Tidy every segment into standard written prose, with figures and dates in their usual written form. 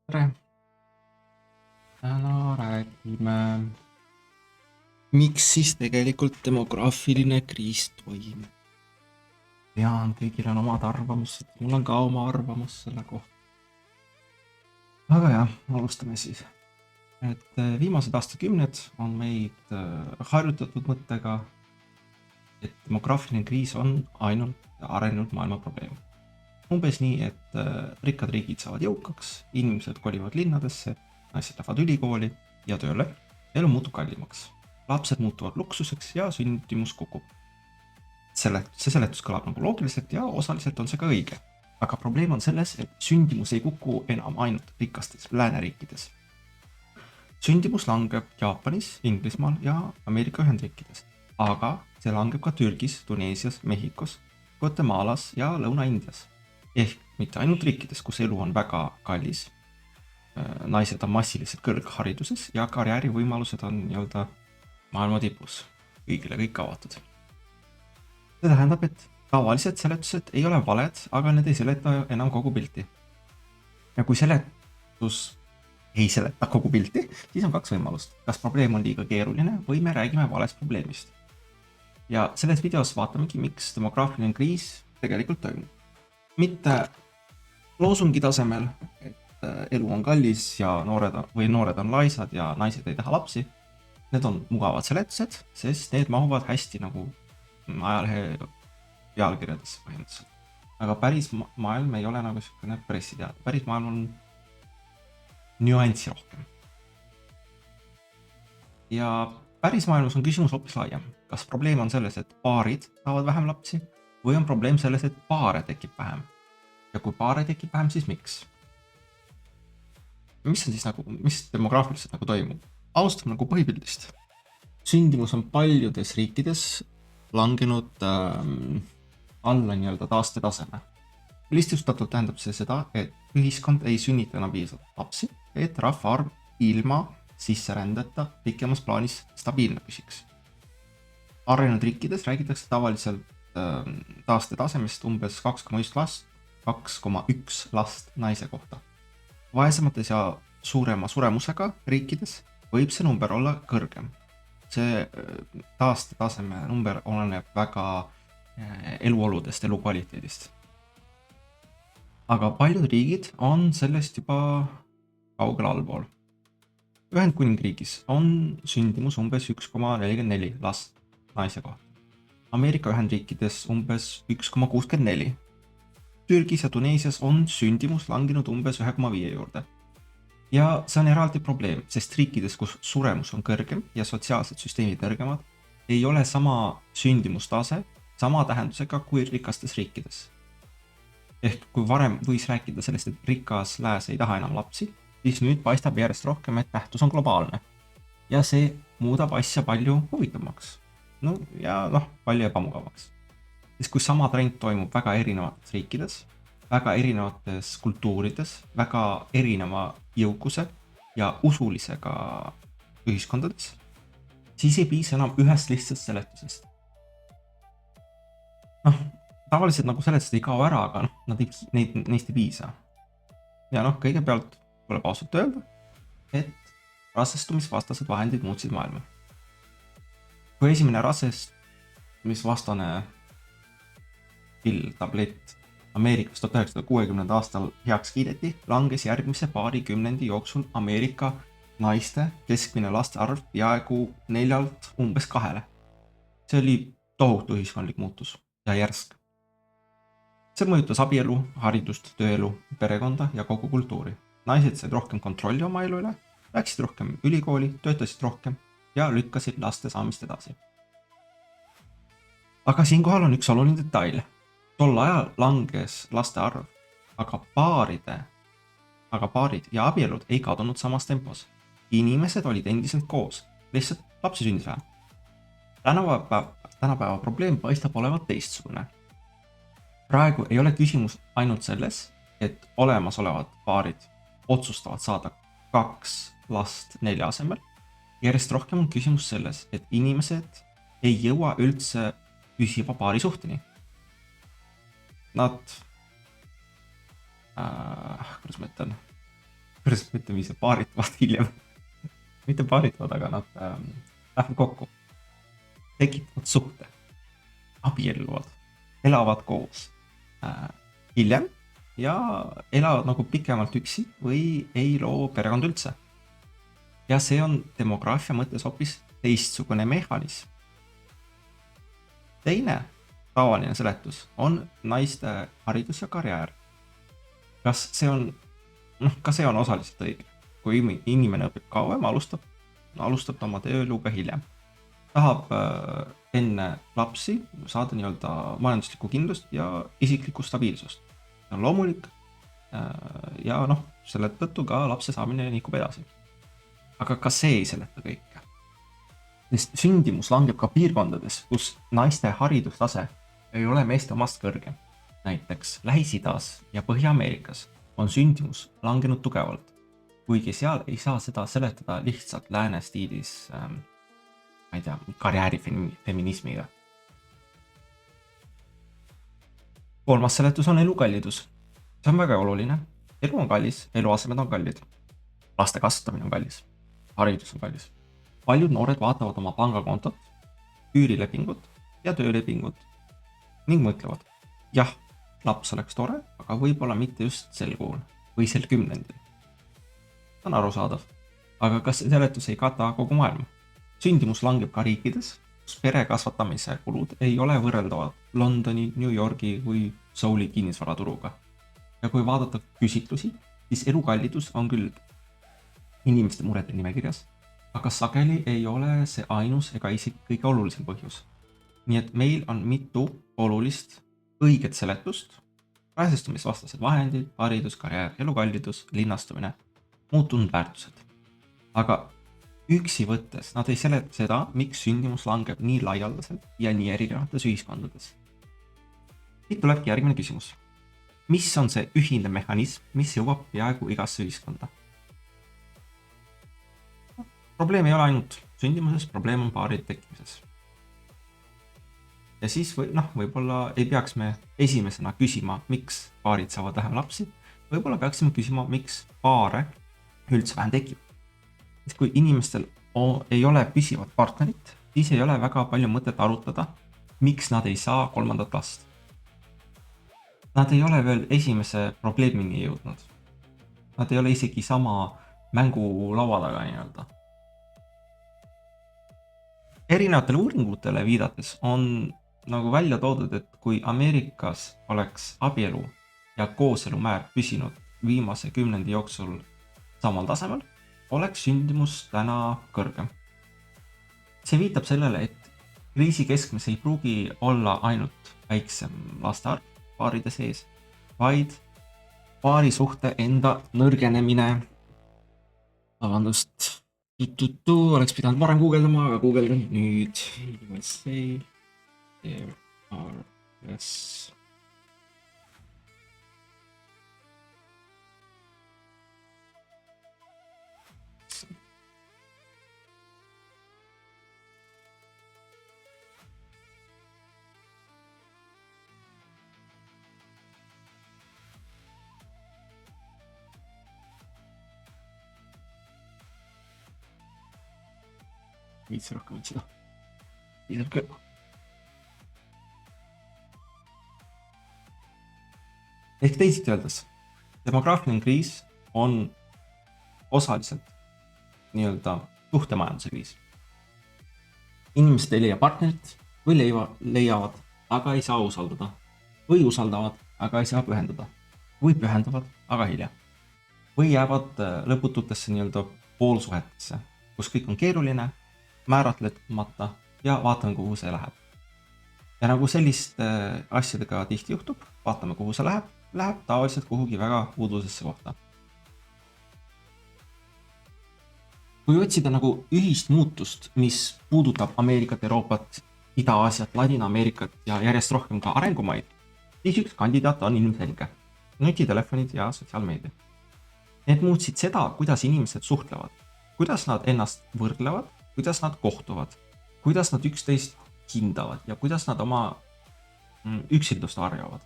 tere! Täna räägime, miks siis tegelikult demograafiline kriis toimub. Tean, kõigil on omad arvamused, mul on ka oma arvamus selle kohta. Aga jah, alustame siis. Viimased aastakümned on meid harjutatud mõttega, et demograafiline kriis on ainult arenenud maailma probleem. Umbes nii, et rikkad riigid saavad jõukaks, inimesed kolivad linnadesse, naised lähevad ülikooli ja tööle, elu muutub kallimaks. Lapsed muutuvad luksuseks ja sündimus kukub. See seletus kõlab nagu loogiliselt ja osaliselt on see ka õige. Aga probleem on selles, et sündimus ei kuku enam ainult rikastes lääneriikides. Sündimus langeb Jaapanis, Inglismaal ja Ameerika Ühendriikides, aga see langeb ka Türgis, Tuneesias, Mehhikos, Guatemalas ja Lõuna-Indias. Ehk mitte ainult riikides, kus elu on väga kallis, naised on massiliselt kõrghariduses ja karjäärivõimalused on maailma tipus, kõigile kõik avatud. See tähendab, et tavalised seletused ei ole valed, aga need ei seleta enam kogu pilti. Ja kui seletus ei seleta kogu pilti, siis on kaks võimalust. Kas probleem on liiga keeruline või me räägime valest probleemist. Ja selles videos vaatamegi, miks demograafiline kriis tegelikult toimub. Mitte loosungi tasemel, et elu on kallis ja noored on laisad ja naised ei taha lapsi. Need on mugavad seletused, sest need mahuvad hästi nagu ajalehe pealkirjadesse põhimõtteliselt. Aga päris maailm ei ole nagu selline pressiteade. Päris maailm on nüanssi rohkem. Ja päris maailmas on küsimus hoopis laiem. Kas probleem on selles, et paarid saavad vähem lapsi või on probleem selles, et paare tekib vähem? Ja kui paare tekib vähem, siis miks? Mis on siis mis demograafiliselt toimub? Alustame põhipildist. Sündimus on paljudes riikides langenud alla taastetaseme. Lihtsustatult tähendab see seda, et ühiskond ei sünnita enam piisavalt lapsi, et rahvaarv ilma sisserändeta pikemas plaanis stabiilne püsiks. Arenenud riikides räägitakse tavaliselt taastetasemest umbes 2,1 last naise kohta. Vaesemates ja suurema suremusega riikides võib see number olla kõrgem. See taastetaseme number oleneb väga eluoludest, elukvaliteedist. Aga paljud riigid on sellest juba kaugel allpool. Ühendkuningriigis on sündimus umbes 1,44 last naise kohta. Ameerika Ühendriikides umbes 1,64. Türgis ja Tuneesias on sündimus langenud umbes 1,5 juurde. Ja see on eraldi probleem, sest riikides, kus suremus on kõrgem ja sotsiaalsed süsteemid nõrgemad, ei ole sama sündimustase sama tähendusega kui rikastes riikides. Ehk kui varem võis rääkida sellest, et rikas lääs ei taha enam lapsi, siis nüüd paistab järjest rohkem, et nähtus on globaalne. Ja see muudab asja palju huvitavamaks. Palju ebamugavaks. Sest kui sama trend toimub väga erinevates riikides, väga erinevates kultuurides, väga erineva jõukuse ja usulisega ühiskondades, siis ei piisa enam ühest lihtsast seletusest. Tavaliselt seletused ei kao ära, aga neist ei piisa. Ja kõigepealt tuleb ausalt öelda, et rasestumisvastased vahendid muutsid maailma. Kui esimene rasestumisvastane tablett Ameerikas 1960. aastal heaks kiideti, langes järgmise paari kümnendi jooksul Ameerika naiste keskmine laste arv peaaegu 4-lt umbes 2. See oli tohutu ühiskondlik muutus ja järsk. See mõjutas abielu, haridust, tööelu, perekonda ja kogu kultuuri. Naised said rohkem kontrolli oma elu üle, läksid rohkem ülikooli, töötasid rohkem ja lükkasid laste saamist edasi. Aga siinkohal on üks oluline detail. Tol ajal langes laste arv, aga paarid ja abielud ei kadunud samas tempos. Inimesed olid endiselt koos, lihtsalt lapsi sündis vähem. Tänapäeva probleem paistab olevat teistsugune. Praegu ei ole küsimus ainult selles, et olemasolevad paarid otsustavad saada 2 last 4 asemel. Järjest rohkem on küsimus selles, et inimesed ei jõua üldse püsiva paari suhteni. Nad, kuidas ma ütlen, pärast ütleme ise paarituvad hiljem. Mitte paarituvad, aga nad lähevad kokku. Tekitavad suhte. Abielluvad. Elavad koos. Hiljem. Ja elavad nagu pikemalt üksi või ei loo perekond üldse. Ja see on demograafia mõttes hoopis teistsugune mehhanism. Teine tavaline seletus on naiste haridus ja karjäär. Kas see on osaliselt õige? Kui inimene õpib kauem, alustab ta oma tööeluga hiljem. Tahab enne lapsi saada nii-öelda majanduslikku kindlust ja isiklikku stabiilsust. See on loomulik ja selle tõttu ka lapse saamine nihkub edasi. Aga ka see ei seleta kõike. Sest sündimus langeb ka piirkondades, kus naiste haridustase ei ole meeste omast kõrgem. Näiteks Lähis-Idas ja Põhja-Ameerikas on sündimus langenud tugevalt, kuigi seal ei saa seda seletada lihtsalt lääne stiilis, karjäärifeminismiga. Kolmas seletus on elukallidus. See on väga oluline. Elu on kallis, eluasemed on kallid. Laste kasvatamine on kallis. Haridus on kallis. Paljud noored vaatavad oma pangakontot, üürilepingut ja töölepingut ning mõtlevad, jah, laps oleks tore, aga võib-olla mitte just sel kuul või sel kümnendil. See on arusaadav, aga kas see seletus ei kata kogu maailma? Sündimus langeb ka riikides, kus pere kasvatamise kulud ei ole võrreldavad Londoni, New Yorgi või Souli kinnisvaraturuga. Ja kui vaadata küsitlusi, siis elukallidus on küll inimeste murede nimekirjas, aga sageli ei ole see ainus ega isegi kõige olulisem põhjus. Nii et meil on mitu olulist õiget seletust, raesestumisvastased vahendid, haridus, karjäär, elukallidus, linnastumine, muutunud väärtused. Aga üksi võttes nad ei seleta seda, miks sündimus langeb nii laialdaselt ja nii erinevates ühiskondades. Siit tulebki järgmine küsimus. Mis on see ühine mehhanism, mis jõuab peaaegu igasse ühiskonda? Probleem ei ole ainult sündimuses, probleem on paari tekkimises. Ja siis võib-olla ei peaks me esimesena küsima, miks paarid saavad vähem lapsi. Võib-olla peaksime küsima, miks paare üldse vähem tekib. Sest kui inimestel ei ole püsivat partnerit, siis ei ole väga palju mõtet arutada, miks nad ei saa kolmandat last. Nad ei ole veel esimese probleemini jõudnud. Nad ei ole isegi sama mängu laua taga nii-öelda. Erinevatele uuringutele viidates on nagu välja toodud, et kui Ameerikas oleks abielu ja kooselu määr püsinud viimase 10 jooksul samal tasemel, oleks sündimus täna kõrgem. See viitab sellele, et kriisi keskmes ei pruugi olla ainult väiksem laste arv paaride sees, vaid paari suhte enda nõrgenemine. Vabandust. Oleks pidanud varem guugeldama, aga guugeldan nüüd. USA, there are less. Viitsi rohkem otsida. Piisab küll. Ehk teisiti öeldes, demograafiline kriis on osaliselt nii-öelda suhtemajanduse kriis. Inimesed ei leia partnerit või leiavad, aga ei saa usaldada. Või usaldavad, aga ei saa pühendada. Või pühendavad, aga hilja. Või jäävad lõpututesse nii-öelda poolsuhetesse, kus kõik on keeruline, määratletamata ja vaatame, kuhu see läheb. Ja nagu selliste asjadega tihti juhtub, vaatame, kuhu see läheb tavaliselt kuhugi väga udusesse kohta. Kui otsida nagu ühist muutust, mis puudutab Ameerikat, Euroopat, Ida-Aasiat, Ladina-Ameerikat ja järjest rohkem ka arengumaid, siis üks kandidaat on ilmselge. Nutitelefonid ja sotsiaalmeedia. Need muutsid seda, kuidas inimesed suhtlevad, kuidas nad ennast võrdlevad, kuidas nad kohtuvad, kuidas nad üksteist hindavad ja kuidas nad oma üksildust harjavad.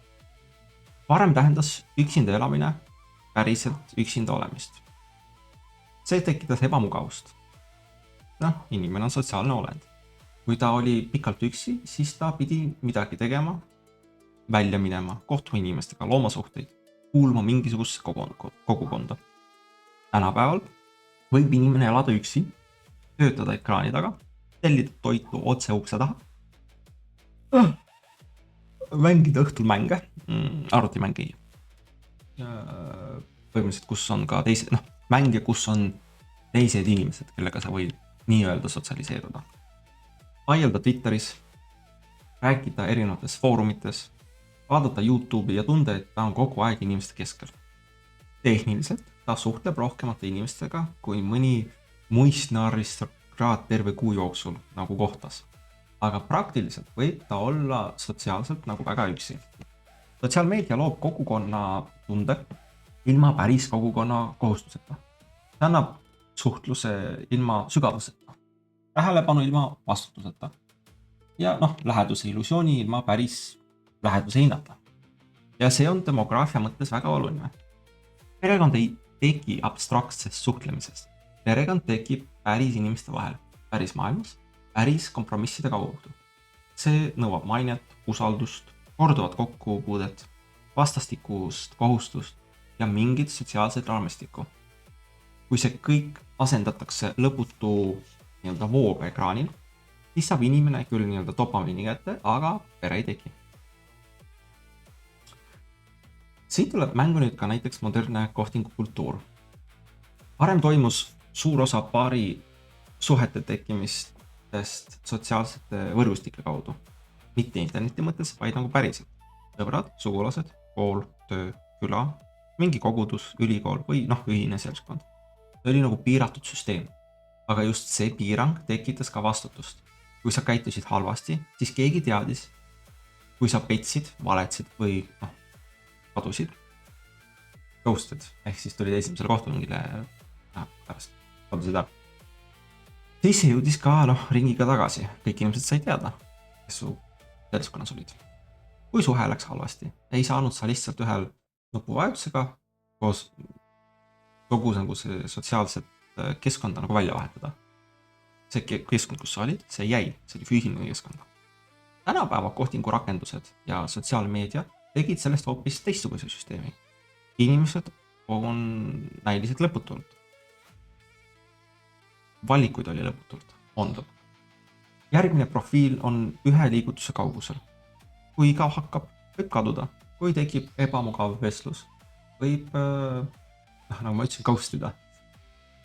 Varem tähendas üksinda elamine päriselt üksinda olemist. See tekitas ebamugavust. Noh, inimene on sotsiaalne olend. Kui ta oli pikalt üksi, siis ta pidi midagi tegema, välja minema, kohtuma inimestega, looma suhteid, kuulma mingisugusesse kogukonda. Tänapäeval võib inimene elada üksi, töötada ekraani taga, tellida toitu otse ukse taha, mängida õhtul mänge, arvutimänge põhimõtteliselt, kus on ka teised, mänge, kus on teised inimesed, kellega sa võid nii-öelda sotsialiseeruda. Vaielda Twitteris, rääkida erinevates foorumites, vaadata YouTube'i ja tunda, et ta on kogu aeg inimeste keskel. Tehniliselt ta suhtleb rohkemate inimestega kui mõni muistne aristokraat terve kuu jooksul nagu kohtas. Aga praktiliselt võib ta olla sotsiaalselt nagu väga üksi. Sotsiaalmeedia loob kogukonna tunde ilma päris kogukonna kohustuseta. See annab suhtluse ilma sügavuseta, tähelepanu ilma vastutuseta ja läheduse illusiooni ilma päris läheduse hinnata. Ja see on demograafia mõttes väga oluline. Perekond ei teki abstraktsest suhtlemisest. Perekond tekib päris inimeste vahel, päris maailmas, päris kompromisside kaudu. See nõuab mainet, usaldust, korduvat kokkupuudet, vastastikust kohustust ja mingit sotsiaalset raamistikku. Kui see kõik asendatakse lõputu vooga ekraanil, siis saab inimene küll dopamiini kätte, aga pere ei teki. Siin tuleb mängu nüüd ka näiteks modernne kohtingukultuur. Varem toimus suur osa paari suhete tekkimistest sotsiaalsete võrgustike kaudu. Mitte interneti mõttes, vaid nagu päriselt. Sõbrad, sugulased, kool, töö, küla, mingi kogudus, ülikool või ühine seltskond. See oli nagu piiratud süsteem. Aga just see piirang tekitas ka vastutust. Kui sa käitusid halvasti, siis keegi teadis. Kui sa petsid, valetsid või kadusid, ghosted, ehk siis tulid esimesele kohtumingile pärast kadusid ära. Siis see jõudis ka ringiga tagasi. Kõik inimesed sai teada, kes su seltskonnas olid. Kui suhe läks halvasti, ei saanud sa lihtsalt ühel nupuvajutusega koos kogu see sotsiaalset keskkonda välja vahetada. See keskkond, kus sa olid, see jäi, see oli füüsiline keskkond. Tänapäeva kohtingurakendused ja sotsiaalmeedia tegid sellest hoopis teistsuguse süsteemi. Inimesed on näiliselt lõputult. Valikuid oli lõputult, on lõputult. Järgmine profiil on ühe liigutuse kaugusel. Kui iga hakkab, võib kaduda. Kui tekib ebamugav vestlus, võib, nagu ma ütlesin, ghostida.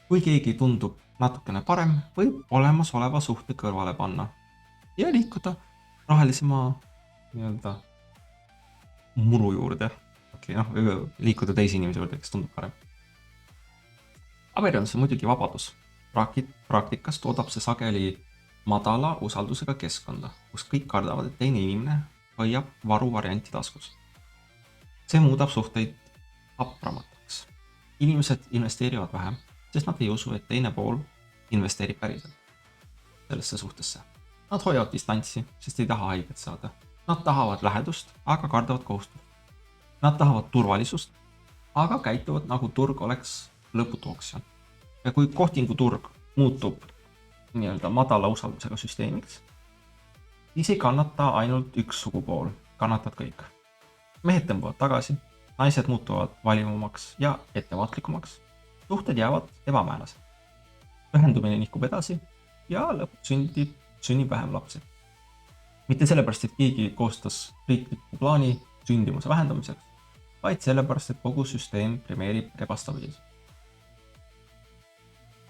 Kui keegi tundub natukene parem, võib olemasoleva suhte kõrvale panna ja liikuda rohelisema muru juurde. Liikuda teise inimese juurde, kes tundub parem. Abielu on see muidugi vabadus. Praktikas toodab see sageli madala usaldusega keskkonda, kus kõik kardavad, et teine inimene hoiab varuvarianti taskus. See muudab suhteid hapramataks. Inimesed investeerivad vähem, sest nad ei usu, et teine pool investeerib päriselt sellesse suhtesse. Nad hoiavad distantsi, sest ei taha haiget saada. Nad tahavad lähedust, aga kardavad kohustust. Nad tahavad turvalisust, aga käituvad nagu turg oleks lõputu oksjon. Ja kui kohtinguturg muutub madala usaldusega süsteemiks, siis ei kannata ainult üks sugupool, kannatad kõik. Mehed tõmbuvad tagasi, naised muutuvad valivumaks ja ettevaatlikumaks, suhted jäävad ebamäärased. Ühendumine nihkub edasi ja lõpuks sünnib vähem lapsi. Mitte sellepärast, et keegi koostas riikliku plaani sündimuse vähendamiseks, vaid sellepärast, et kogu süsteem premeerib ebastabiilsust.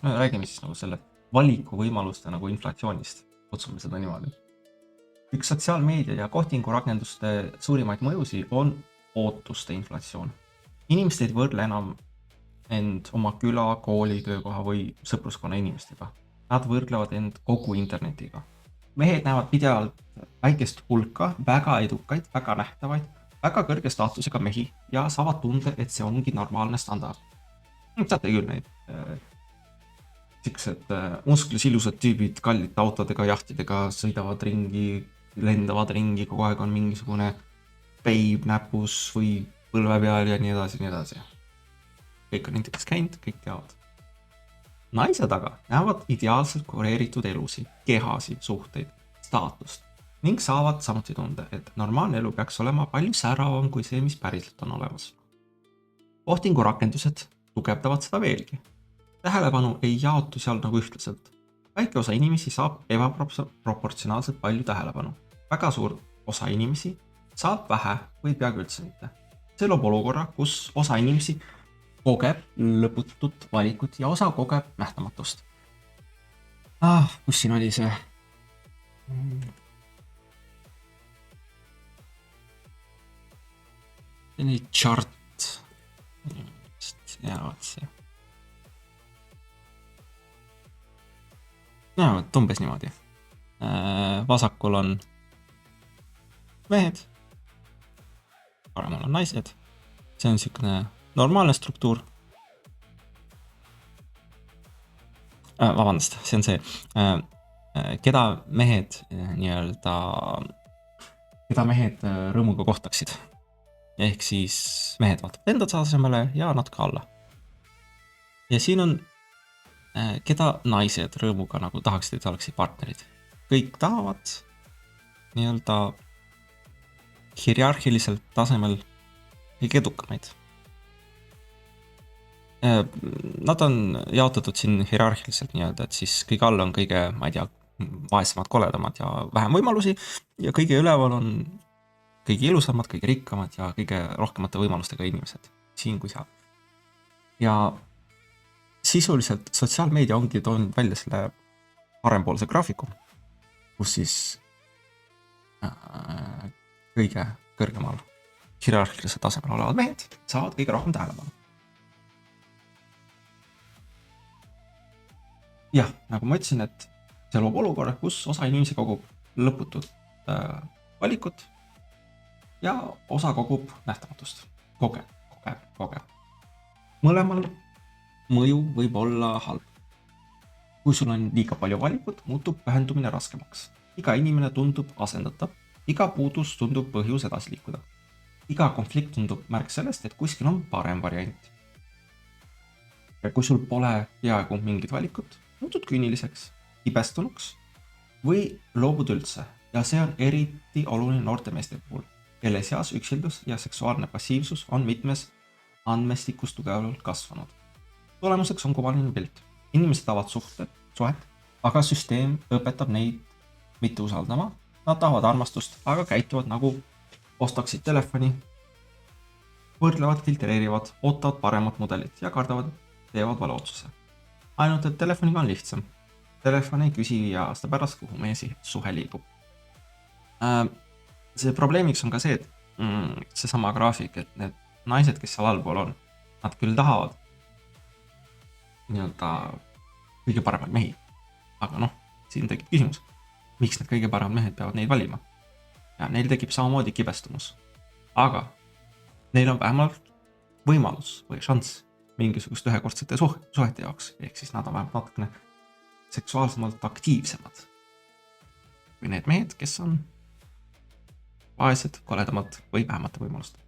Räägime siis selle valikuvõimaluste inflatsioonist, kutsume seda niimoodi. Üks sotsiaalmeedia ja kohtingurakenduste suurimaid mõjusi on ootuste inflatsioon. Inimesed ei võrdle enam end oma küla, kooli, töökoha või sõpruskonna inimestega. Nad võrdlevad end kogu internetiga. Mehed näevad pidevalt väikest hulka väga edukaid, väga nähtavaid, väga kõrge staatusega mehi ja saavad tunde, et see ongi normaalne standard. Saate küll neid siuksed musklis ilusad tüübid kallite autodega, jahtidega sõidavad ringi, lendavad ringi, kogu aeg on mingisugune peib näpus või põlve peal ja nii edasi, nii edasi. Kõik on näiteks käinud, kõik teavad. naised aga näevad ideaalselt kureeritud elusi, kehasi, suhteid, staatust ning saavad samuti tunde, et normaalne elu peaks olema palju säravam kui see, mis päriselt on olemas. Ohtingu rakendused tugevdavad seda veelgi. Tähelepanu ei jaotu seal nagu ühtlaselt. Väike osa inimesi saab ebaproportsionaalselt palju tähelepanu. Väga suur osa inimesi saab vähe või peaaegu üldse mitte. See loob olukorra, kus osa inimesi kogeb lõputut valikut ja osa kogeb nähtamatust. Kus siin oli see? Selline chart. See. Umbes niimoodi. Vasakul on mehed, paremal on naised. See on niisugune normaalne struktuur. Vabandust, see on see, keda mehed rõõmuga kohtaksid. Ehk siis mehed vaatavad enda tasemele ja natuke alla. Ja siin on, keda naised rõõmuga nagu tahaksid, et oleksid partnerid. Kõik tahavad hierarhiliselt tasemel kõige edukamaid. Nad on jaotatud siin hierarhiliselt et siis kõige all on kõige, ma ei tea, vaesemad, koledamad ja vähem võimalusi ja kõige üleval on kõige ilusamad, kõige rikkamad ja kõige rohkemate võimalustega inimesed siin kui seal. Ja sisuliselt sotsiaalmeedia ongi toonud välja selle parempoolse graafiku, kus siis kõige kõrgemal hierarhilisel tasemel olevad mehed saavad kõige rohkem tähelepanu. Jah, nagu ma ütlesin, et see loob olukorra, kus osa inimesi kogub lõputut valikut ja osa kogub nähtamatust. Kogeb. Mõlemal mõju võib olla halb. Kui sul on liiga palju valikut, muutub pühendumine raskemaks. Iga inimene tundub asendatav, iga puudus tundub põhjus edasi liikuda. Iga konflikt tundub märk sellest, et kuskil on parem variant. Ja kui sul pole peaaegu mingit valikut, muutud küüniliseks, kibestunuks või loobud üldse. Ja see on eriti oluline noorte meeste puhul, kelle seas üksildus ja seksuaalne passiivsus on mitmes andmestikus tugevalt kasvanud. Tulemuseks on kummaline pilt. Inimesed tahavad suhet, aga süsteem õpetab neid mitte usaldama. Nad tahavad armastust, aga käituvad nagu ostaksid telefoni, võrdlevad, filtreerivad, ootavad paremat mudelit ja kardavad, teevad vale otsuse. Ainult, et telefoniga on lihtsam. Telefon ei küsi 5 aasta pärast, kuhu meie suhe liigub. See probleemiks on ka see, et see sama graafik, et need naised, kes seal allpool on, nad küll tahavad kõige paremad mehi. Aga siin tekib küsimus, miks need kõige paremad mehed peavad neid valima? Ja neil tekib samamoodi kibestumus. Aga neil on vähemalt võimalus või šanss mingisugust ühekordsete suhete jaoks, ehk siis nad on vähemalt natukene seksuaalsemalt aktiivsemad kui need mehed, kes on vaesed, koledamad või vähemate võimaluste.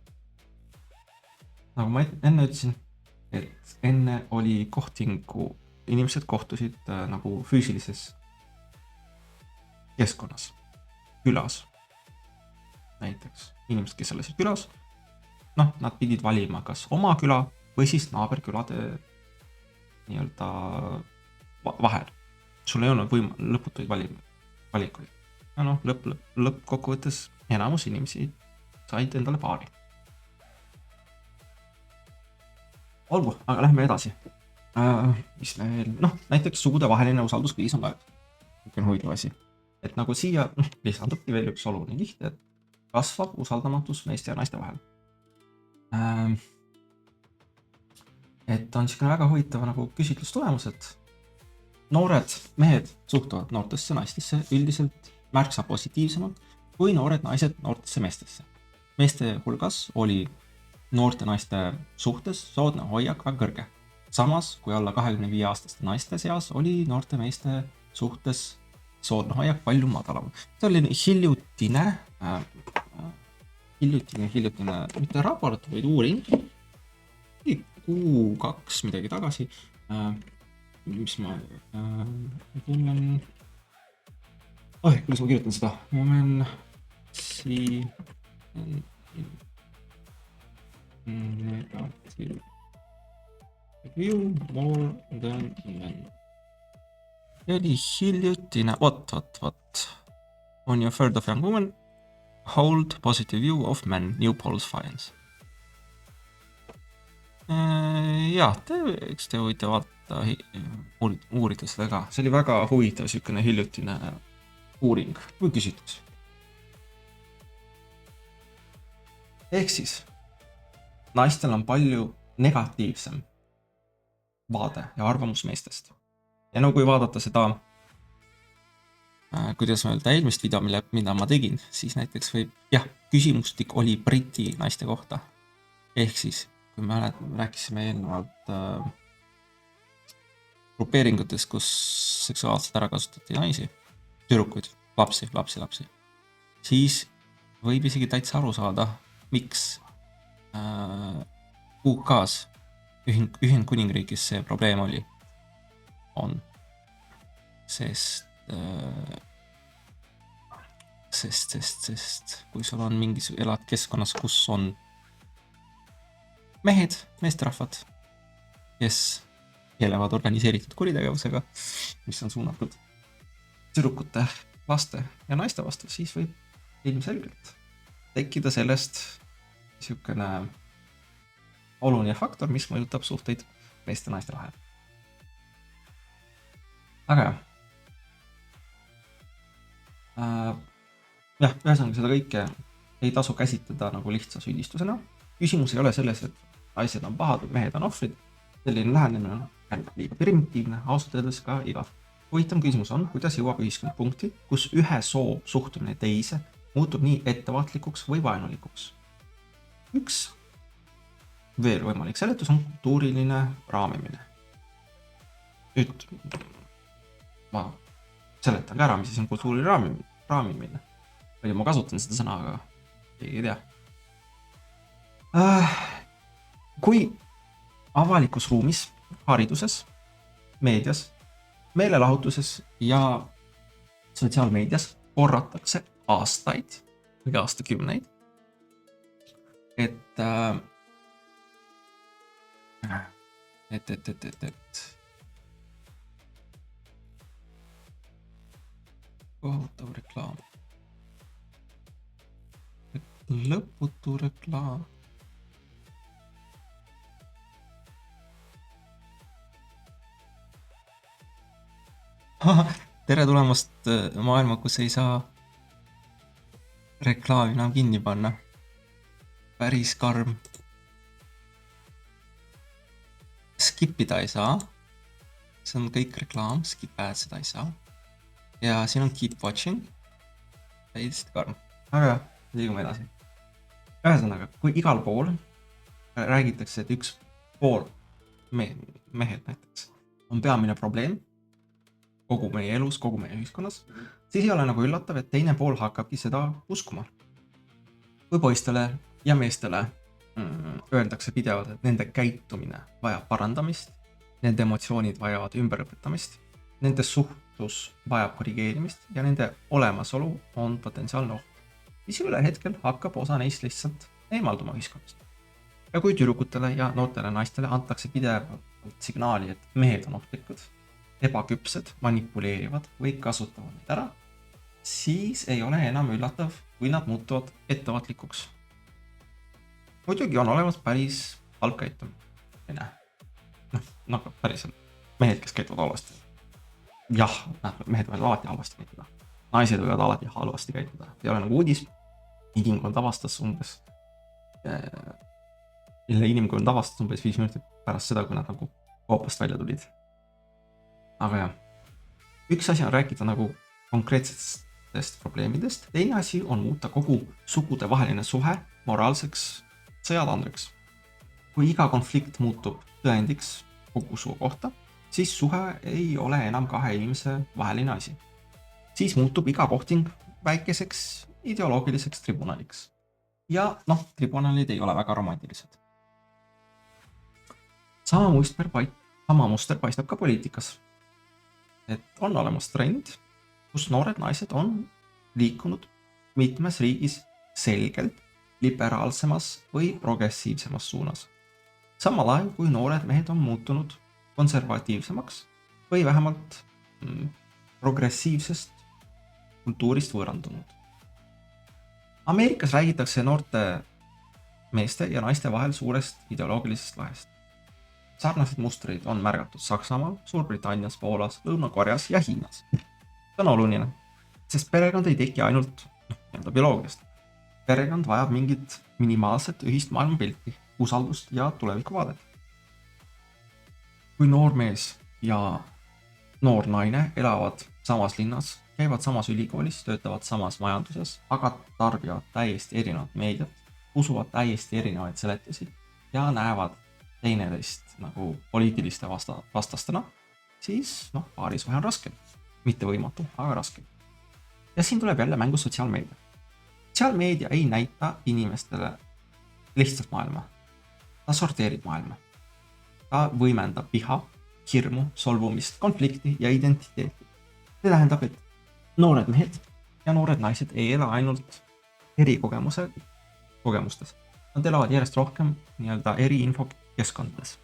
Nagu ma enne ütlesin, et enne oli kohtingu, inimesed kohtusid nagu füüsilises keskkonnas, külas. Näiteks inimesed, kes olesid külas, nad pidid valima kas oma küla või siis naaberkülade vahel. Sul ei olnud lõputuid valikuid. Ja lõppkokkuvõttes enamus inimesi said endale paari. Olgu, aga lähme edasi. Mis me veel? Näiteks sugudevaheline usalduskriis on väga huvitav asi. Et nagu siia lisandubki veel üks oluline liht, et kasvab usaldamatus meeste ja naiste vahel. Et on niisugune väga huvitav nagu küsitlustulemus, et noored mehed suhtuvad noortesse naistesse üldiselt märksa positiivsemalt kui noored naised noortesse meestesse. Meeste hulgas oli noorte naiste suhtes soodne hoiak väga kõrge. Samas, kui alla 25 aastaste naiste seas oli noorte meeste suhtes soodne hoiak palju madalam. See oli hiljutine, mitte raport, vaid uuring, Q2 midagi tagasi, mis ma tunnen. Kuidas ma kirjutan seda? Women see negative review more than men. Eli hiljutine, what. On your third of young women, hold positive view of men, new polls finds. Eks te võite vaadata, uurida seda ka. See oli väga huvitav sükene hiljutine uuring või küsitlus. Ehk siis, naistel on palju negatiivsem vaade ja arvamus meestest. Ja kui vaadata seda, kuidas öelda eelmist video, mida ma tegin, siis näiteks võib, küsimustik oli briti naiste kohta. Ehk siis, kui me rääkisime eelnevalt grupeeringutes, kus seksuaalselt ära kasutati naisi, tüdrukuid, lapsi, siis võib isegi täitsa aru saada, miks UK-s Ühendkuningriigis see probleem on. Sest kui sul on elad keskkonnas, kus on meesterahvad, kes tegelevad organiseeritud kuritegevusega, mis on suunatud tüdrukute, laste ja naiste vastu, siis võib ilmselgelt tekkida sellest niisugune oluline faktor, mis mõjutab suhteid meeste ja naiste vahel. Aga ühesõnaga seda kõike ei tasu käsitleda nagu lihtsa süüdistusena. Küsimus ei ole selles, et naised on pahad või mehed on ohvrid. Selline lähenemine on liiga primitiivne, ausalt öeldes ka igav. Huvitav küsimus on, kuidas jõuab ühiskond punkti, kus ühe soo suhtumine teise muutub nii ettevaatlikuks või vaenulikuks. Üks veel võimalik seletus on kultuuriline raamimine. Nüüd ma seletan ka ära, mis on kultuuriline raamimine. Või ma kasutan seda sõna, aga ei tea. Kui avalikus ruumis, hariduses, meedias, meelelahutuses ja sotsiaalmeedias korratakse aastaid või aastakümneid, et kohutav reklaam. Lõputu reklaam. Tere tulemast maailma, kus ei saa reklaami enam kinni panna. Päris karm. Skipida ei saa. See on kõik reklaam, skip ad seda ei saa. Ja siin on keep watching. Täiesti karm. Aga liigume edasi. Ühesõnaga, kui igal pool räägitakse, et üks pool mehed näiteks on peamine probleem kogu meie elus, kogu meie ühiskonnas, siis ei ole nagu üllatav, et teine pool hakkabki seda uskuma. Kui poistele ja meestele öeldakse pidevalt, et nende käitumine vajab parandamist, nende emotsioonid vajavad ümberõpetamist, nende suhtlus vajab korrigeerimist ja nende olemasolu on potentsiaalne oht. Siis üle hetkel hakkab osa neist lihtsalt eemalduma ühiskonnast. Ja kui tüdrukutele ja noortele naistele antakse pidevalt signaali, et mehed on ohtlikud, ebaküpsed, manipuleerivad või kasutavad neid ära, siis ei ole enam üllatav, kui nad muutuvad ettevaatlikuks. Muidugi on olemas päris halb käitumine. Päriselt mehed, kes käituvad halvasti. Jah, mehed võivad alati halvasti käituda. Naised võivad alati halvasti käituda. Ei ole nagu uudis. Inimkond avastas umbes 5 minutit pärast seda, kui nad nagu koopast välja tulid. Aga jah, üks asi on rääkida nagu konkreetsetest probleemidest, teine asi on muuta kogu sugude vaheline suhe moraalseks sõjatandriks. Kui iga konflikt muutub tõendiks kogu suu kohta, siis suhe ei ole enam kahe inimese vaheline asi. Siis muutub iga kohting väikeseks ideoloogiliseks tribunaliks. Ja tribunalid ei ole väga romantilised. Sama muister sama muster paistab ka poliitikas. Et on olemas trend, kus noored naised on liikunud mitmes riigis selgelt liberaalsemas või progressiivsemas suunas. Samal ajal kui noored mehed on muutunud konservatiivsemaks või vähemalt progressiivsest kultuurist võõrandunud. Ameerikas räägitakse noorte meeste ja naiste vahel suurest ideoloogilisest lahest. Sarnased mustrid on märgatud Saksamaal, Suurbritannias, Poolas, Lõuna-Koreas ja Hiinas. See on oluline, sest perekond ei teki ainult bioloogiast. Perekond vajab mingit minimaalset ühist maailmapilti, usaldust ja tulevikuvaadet. Kui noor mees ja noor naine elavad samas linnas, käivad samas ülikoolis, töötavad samas majanduses, aga tarbivad täiesti erinevat meediat, usuvad täiesti erinevaid seletusi ja näevad teineteist nagu poliitiliste vastastena, siis paarisuhe on raske. Mitte võimatu, aga raske. Ja siin tuleb jälle mängu sotsiaalmeedia. Sotsiaalmeedia ei näita inimestele lihtsalt maailma. Ta sorteerib maailma. Ta võimendab viha, hirmu, solvumist, konflikti ja identiteeti. See tähendab, et noored mehed ja noored naised ei ela ainult erikogemustes. Nad elavad järjest rohkem eri infokeskkondades.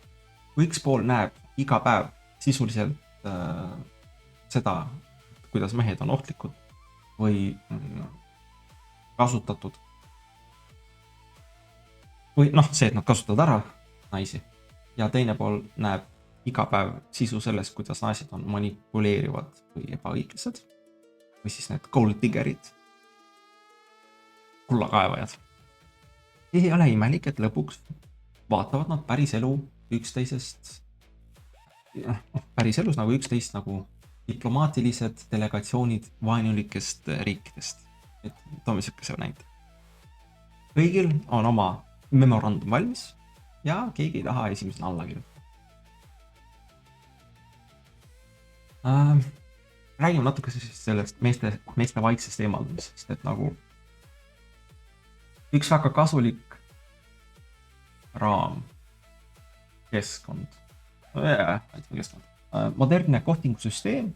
Kui üks pool näeb iga päev sisuliselt seda, kuidas mehed on ohtlikud või kasutatud. Või see, et nad kasutavad ära naisi. Ja teine pool näeb iga päev sisu sellest, kuidas naised on manipuleerivad või ebaõiglased. Või siis need gold diggerid, kullakaevajad. Ei ole imelik, et lõpuks vaatavad nad päriselus nagu üksteist nagu diplomaatilised delegatsioonid vaenulikest riikidest. Et toome sihukese näite. Kõigil on oma memorandum valmis ja keegi ei taha esimesena alla kirjutada. Räägime natuke siis sellest meeste vaiksest eemaldumisest, et nagu üks väga kasulik raam, keskkond, modernne kohtingusüsteem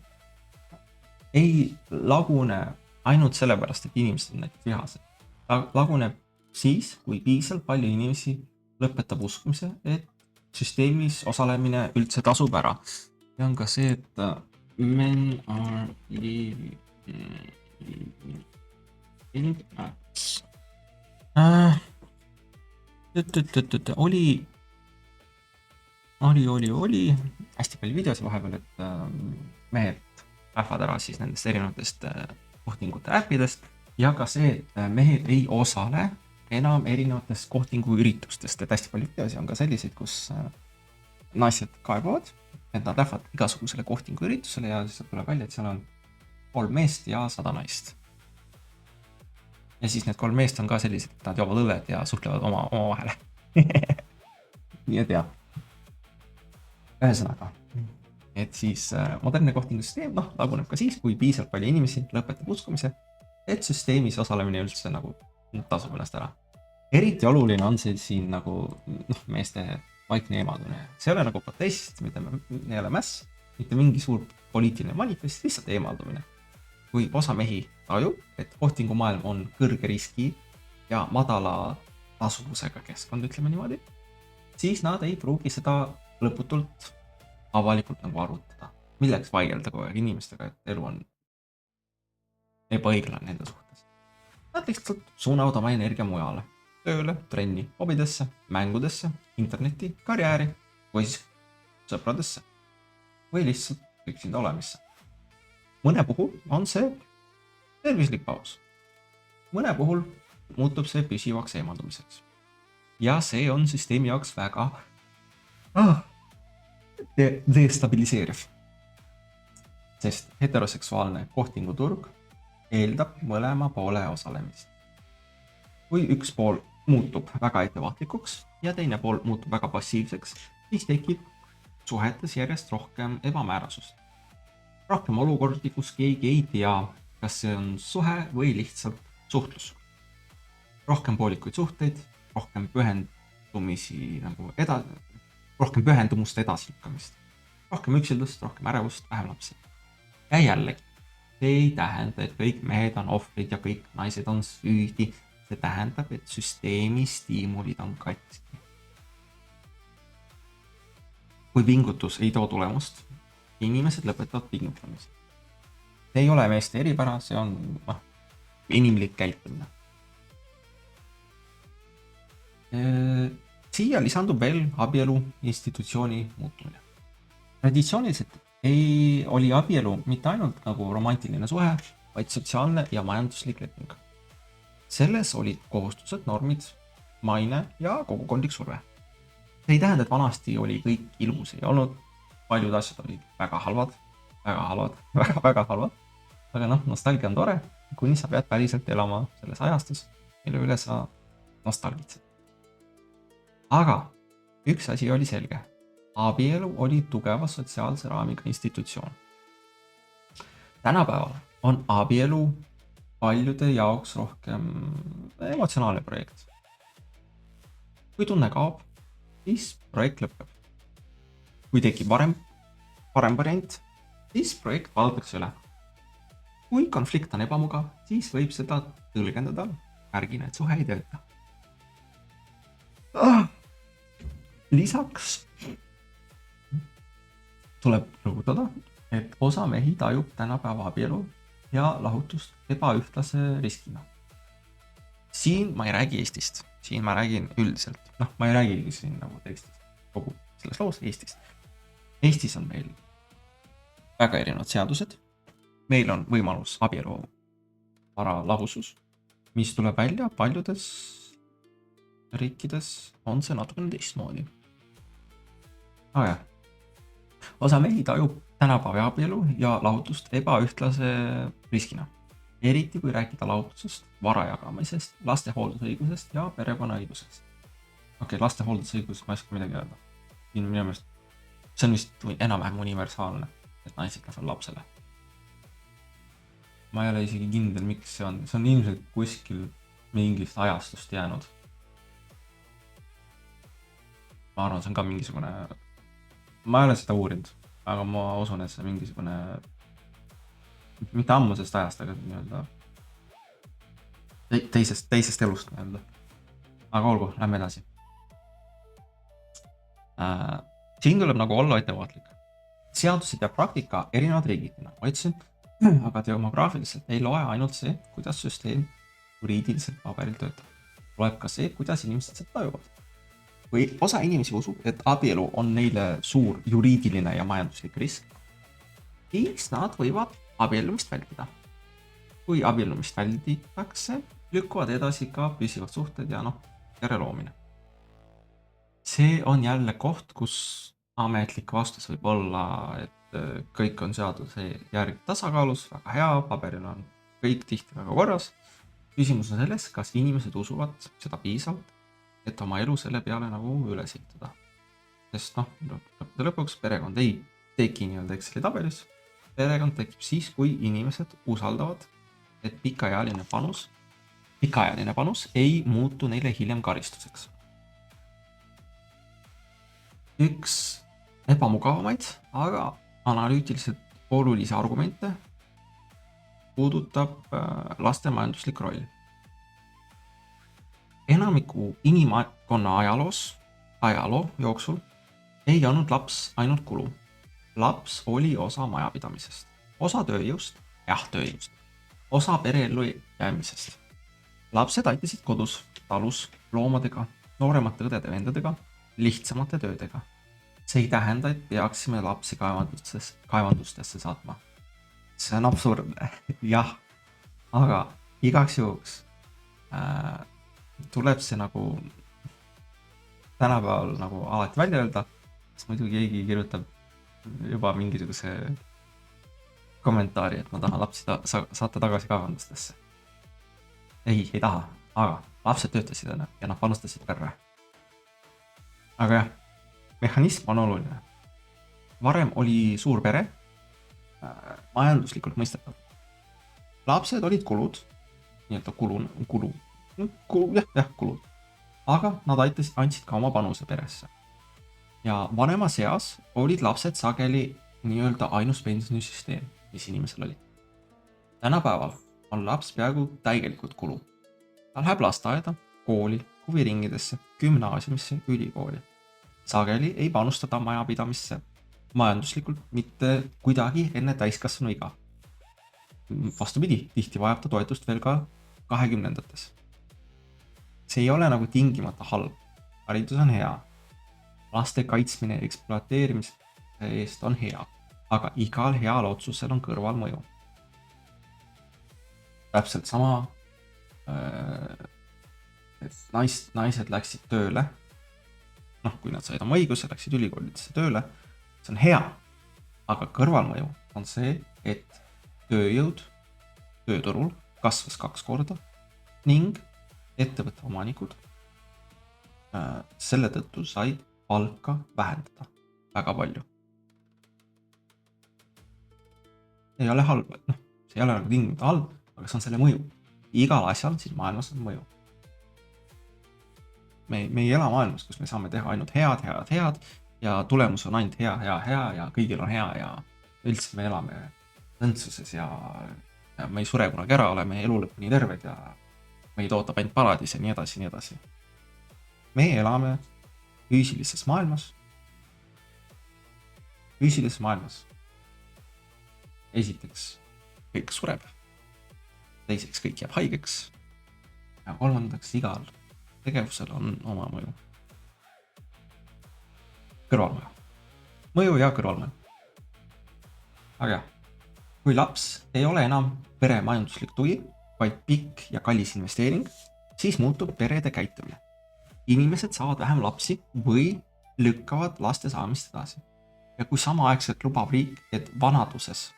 ei lagune ainult sellepärast, et inimesed on näiteks vihased. Ta laguneb siis, kui piisavalt palju inimesi lõpetab uskumise, et süsteemis osalemine üldse tasub ära. Ja on ka see, et men are living oli hästi palju videosi vahepeal, et mehed lähevad ära siis nendest erinevatest kohtingute äppidest ja ka see, et mehed ei osale enam erinevatest kohtinguüritustest, et hästi palju videosi on ka selliseid, kus naised kaebavad, et nad lähevad igasugusele kohtinguüritusele ja siis tuleb välja, et seal on 3 meest ja 100 naist. Ja siis need 3 meest on ka sellised, et nad joovad õlled ja suhtlevad oma vahele. Nii et jah. Ühesõnaga, et siis modernne kohtingusüsteem laguneb ka siis, kui piisavalt palju inimesi lõpetab uskumise, et süsteemis osalemine üldse nagu tasub ennast ära. Eriti oluline on see siin nagu meeste vaikne eemaldumine. See ei ole nagu protest, mitte ei ole mäss, mitte mingi suur poliitiline manifest, lihtsalt eemaldumine. Kui osa mehi tajub, et kohtingumaailm on kõrge riski ja madala tasuvusega keskkond, ütleme niimoodi, siis nad ei pruugi seda lõputult avalikult nagu arutada. Milleks vaielda kogu aeg inimestega, et elu on ebaõiglane nende suhtes. Nad lihtsalt suunavad oma energia mujale. Tööle, trenni, hobidesse, mängudesse, internetti, karjääri või siis sõpradesse või lihtsalt üksinda olemisse. Mõne puhul on see tervislik paus. Mõne puhul muutub see püsivaks eemaldumiseks. Ja see on süsteemi jaoks väga destabiliseeriv. Sest heteroseksuaalne kohtinguturg eeldab mõlema poole osalemist. Kui üks pool muutub väga ettevaatlikuks ja teine pool muutub väga passiivseks, siis tekib suhetes järjest rohkem ebamäärasust. Rohkem olukordi, kus keegi ei tea, kas see on suhe või lihtsalt suhtlus. Rohkem poolikuid suhteid, rohkem pühendumuste edasilükkamist. rohkem üksildust, rohkem ärevust, vähem lapsi. Ja jällegi, see ei tähenda, et kõik mehed on ohvrid ja kõik naised on süüdi. See tähendab, et süsteemi stiimulid on katki. Kui pingutus ei too tulemust, inimesed lõpetavad pingutamise. See ei ole meeste eripära, see on inimlik käitumine. Siia lisandub veel abielu institutsiooni muutumine. Traditsiooniliselt oli abielu mitte ainult nagu romantiline suhe, vaid sotsiaalne ja majanduslik leping. Selles olid kohustused, normid, maine ja kogukondlik surve. See ei tähenda, et vanasti oli kõik ilus, ei olnud. Paljud asjad olid väga halvad. Aga nostalgia on tore, kuni sa pead päriselt elama selles ajastus, mille üle sa nostalgitsed. Aga üks asi oli selge. Abielu oli tugeva sotsiaalse raamiga institutsioon. Tänapäeval on abielu paljude jaoks rohkem emotsionaalne projekt. Kui tunne kaob, siis projekt lõpeb. Kui tekib parem variant, siis projekt valdatakse üle. Kui konflikt on ebamugav, siis võib seda tõlgendada märgina, et suhe ei tööta. Lisaks tuleb rõhutada, et osa mehi tajub tänapäeva abielu ja lahutust ebaühtlase riskina. Siin ma ei räägi Eestist, siin ma räägin üldiselt. Ma ei räägi siin nagu tekstist, kogu selles loos Eestist. Eestis on meil väga erinevad seadused. Meil on võimalus abielu vara lahusus, mis tuleb välja paljudes riikides on see natukene teistmoodi. Aga jah, osa mehi tajub tänapäeva abielu ja lahutust ebaühtlase riskina. Eriti kui rääkida lahutusest, vara jagamisest, laste hooldusõigusest ja perekonnaõigusest. Laste hooldusõigus, ma ei oska midagi öelda. Minu meelest see on vist enam-vähem universaalne, et naised lähevad lapsele. Ma ei ole isegi kindel, miks see on. See on ilmselt kuskil mingist ajastust jäänud. Ma arvan, see on ka mingisugune... Ma ei ole seda uurinud, aga ma usun, et see mingisugune mitte ammusest ajast, aga nii-öelda teisest elust nii-öelda. Aga olgu, lähme edasi. Siin tuleb nagu olla ettevaatlik. Seadused ja praktika erinevad riigitina. Ma ütlesin, aga demograafiliselt ei loe ainult see, kuidas süsteem juriidiliselt paberil töötab. Loeb ka see, kuidas inimesed seda tajuvad. Kui osa inimesi usub, et abielu on neile suur juriidiline ja majanduslik risk, siis nad võivad abiellumist vältida. Kui abiellumist välditakse, lükkuvad edasi ka püsivad suhted ja järeleloomine. See on jälle koht, kus ametlik vastus võib olla, et kõik on seaduse järgi tasakaalus, väga hea, paberil on kõik tihti väga korras. Küsimus on selles, kas inimesed usuvad seda piisavalt, et oma elu selle peale nagu üles ehitada. Sest lõpuks perekond ei teki nii-öelda Exceli tabelis. Perekond tekib siis, kui inimesed usaldavad, et pikaajaline panus ei muutu neile hiljem karistuseks. Üks ebamugavamaid, aga analüütiliselt olulisi argumente puudutab laste majanduslik roll. Enamiku inimkonna ajaloo jooksul ei olnud laps ainult kulu. Laps oli osa majapidamisest, osa tööjõust, osa pereellu jäämisest. Lapsed aitasid kodus, talus, loomadega, nooremate õdede-vendadega, lihtsamate töödega. See ei tähenda, et peaksime lapsi kaevandustesse saatma. See on absurdne, jah, aga igaks juhuks tuleb see nagu tänapäeval nagu alati välja öelda, sest muidu keegi kirjutab juba mingisuguse kommentaari, et ma tahan lapsi saata tagasi kaevandustesse. Ei taha, aga lapsed töötasid ja nad panustasid perre. Aga jah, mehhanism on oluline. Varem oli suur pere majanduslikult mõistetav. Lapsed olid kulud, nii-öelda kulud. Aga nad andsid ka oma panuse peresse. ja vanemas eas olid lapsed sageli nii-öelda ainus pensionisüsteem, mis inimesel oli. Tänapäeval on laps peaaegu täielikult kulu. Ta läheb lasteaeda, kooli, huviringidesse, gümnaasiumisse, ülikooli. Sageli ei panustada majapidamisse majanduslikult mitte kuidagi enne täiskasvanu iga. Vastupidi, tihti vajab ta toetust veel ka 20-ndates. See ei ole nagu tingimata halb. Haridus on hea. Laste kaitsmine ekspluateerimise eest on hea, aga igal heal otsusel on kõrvalmõju. Täpselt sama, et naised läksid tööle, kui nad said oma õiguse, läksid ülikoolidesse tööle, see on hea, aga kõrvalmõju on see, et tööjõud tööturul kasvas 2 korda ning ettevõtte omanikud selle tõttu said palka vähendada väga palju. Ei ole halb, see ei ole nagu tingimata halb, aga see on selle mõju. Igal asjal siin maailmas on mõju. Me ei ela maailmas, kus me saame teha ainult head ja tulemus on ainult hea ja kõigil on hea ja üldse me elame õndsuses ja me ei sure kunagi ära, oleme elu lõpuni terved ja meid ootab ainult paradiis ja nii edasi. Me elame füüsilises maailmas. Füüsilises maailmas. Esiteks, kõik sureb. Teiseks, kõik jääb haigeks. Ja kolmandaks, igal tegevusel on oma mõju. Kõrvalmõju. Mõju ja kõrvalmõju. Aga kui laps ei ole enam pere majanduslik tugi, vaid pikk ja kallis investeering, siis muutub perede käitumine. Inimesed saavad vähem lapsi või lükkavad laste saamist edasi. Ja kui samaaegselt lubab riik, et vanaduses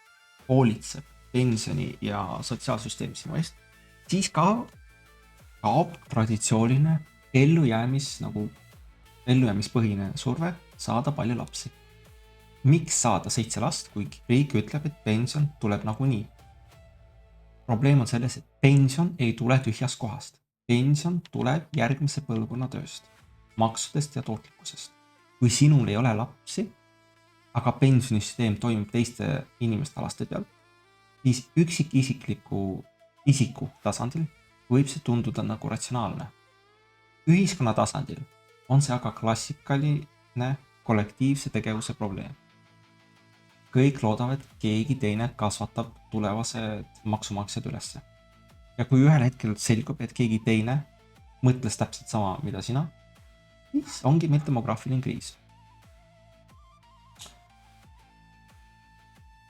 hoolitseb pensioni ja sotsiaalsüsteem sinu eest, siis kaob traditsiooniline ellujäämispõhine surve saada palju lapsi. Miks saada 7 last, kui riik ütleb, et pension tuleb nagunii? Probleem on selles, et pension ei tule tühjast kohast. Pension tuleb järgmise põlvkonna tööst, maksudest ja tootlikkusest. Kui sinul ei ole lapsi, aga pensionisüsteem toimub teiste inimeste laste peal, siis isiku tasandil võib see tunduda nagu ratsionaalne. Ühiskonna tasandil on see aga klassikaline kollektiivse tegevuse probleem. Kõik loodavad, et keegi teine kasvatab tulevased maksumaksjad ülesse. Ja kui ühel hetkel selgub, et keegi teine mõtles täpselt sama, mida sina, siis ongi meil demograafiline kriis.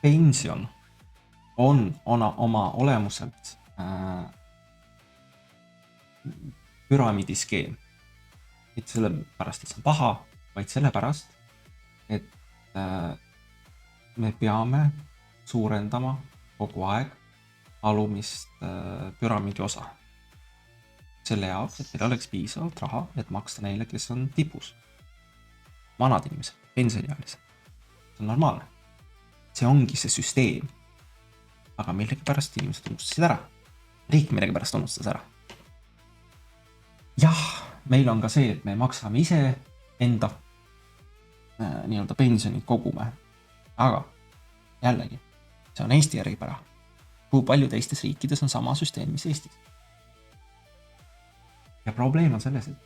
Pension on oma olemuselt püramiidiskeem. Mitte sellepärast, et see on paha, vaid sellepärast, et me peame suurendama kogu aeg alumist püramiidi osa. Selle jaoks, et meil oleks piisavalt raha, et maksta neile, kes on tipus. Vanad inimesed, pensioniealised. See on normaalne. See ongi see süsteem. Aga millegipärast inimesed unustasid ära. Riik millegipärast unustas ära. Jah, meil on ka see, et me maksame ise enda nii-öelda pensionid kogume. Aga jällegi, see on Eesti järgipära. Kui palju teistes riikides on sama süsteem, mis Eestis. Ja probleem on selles, et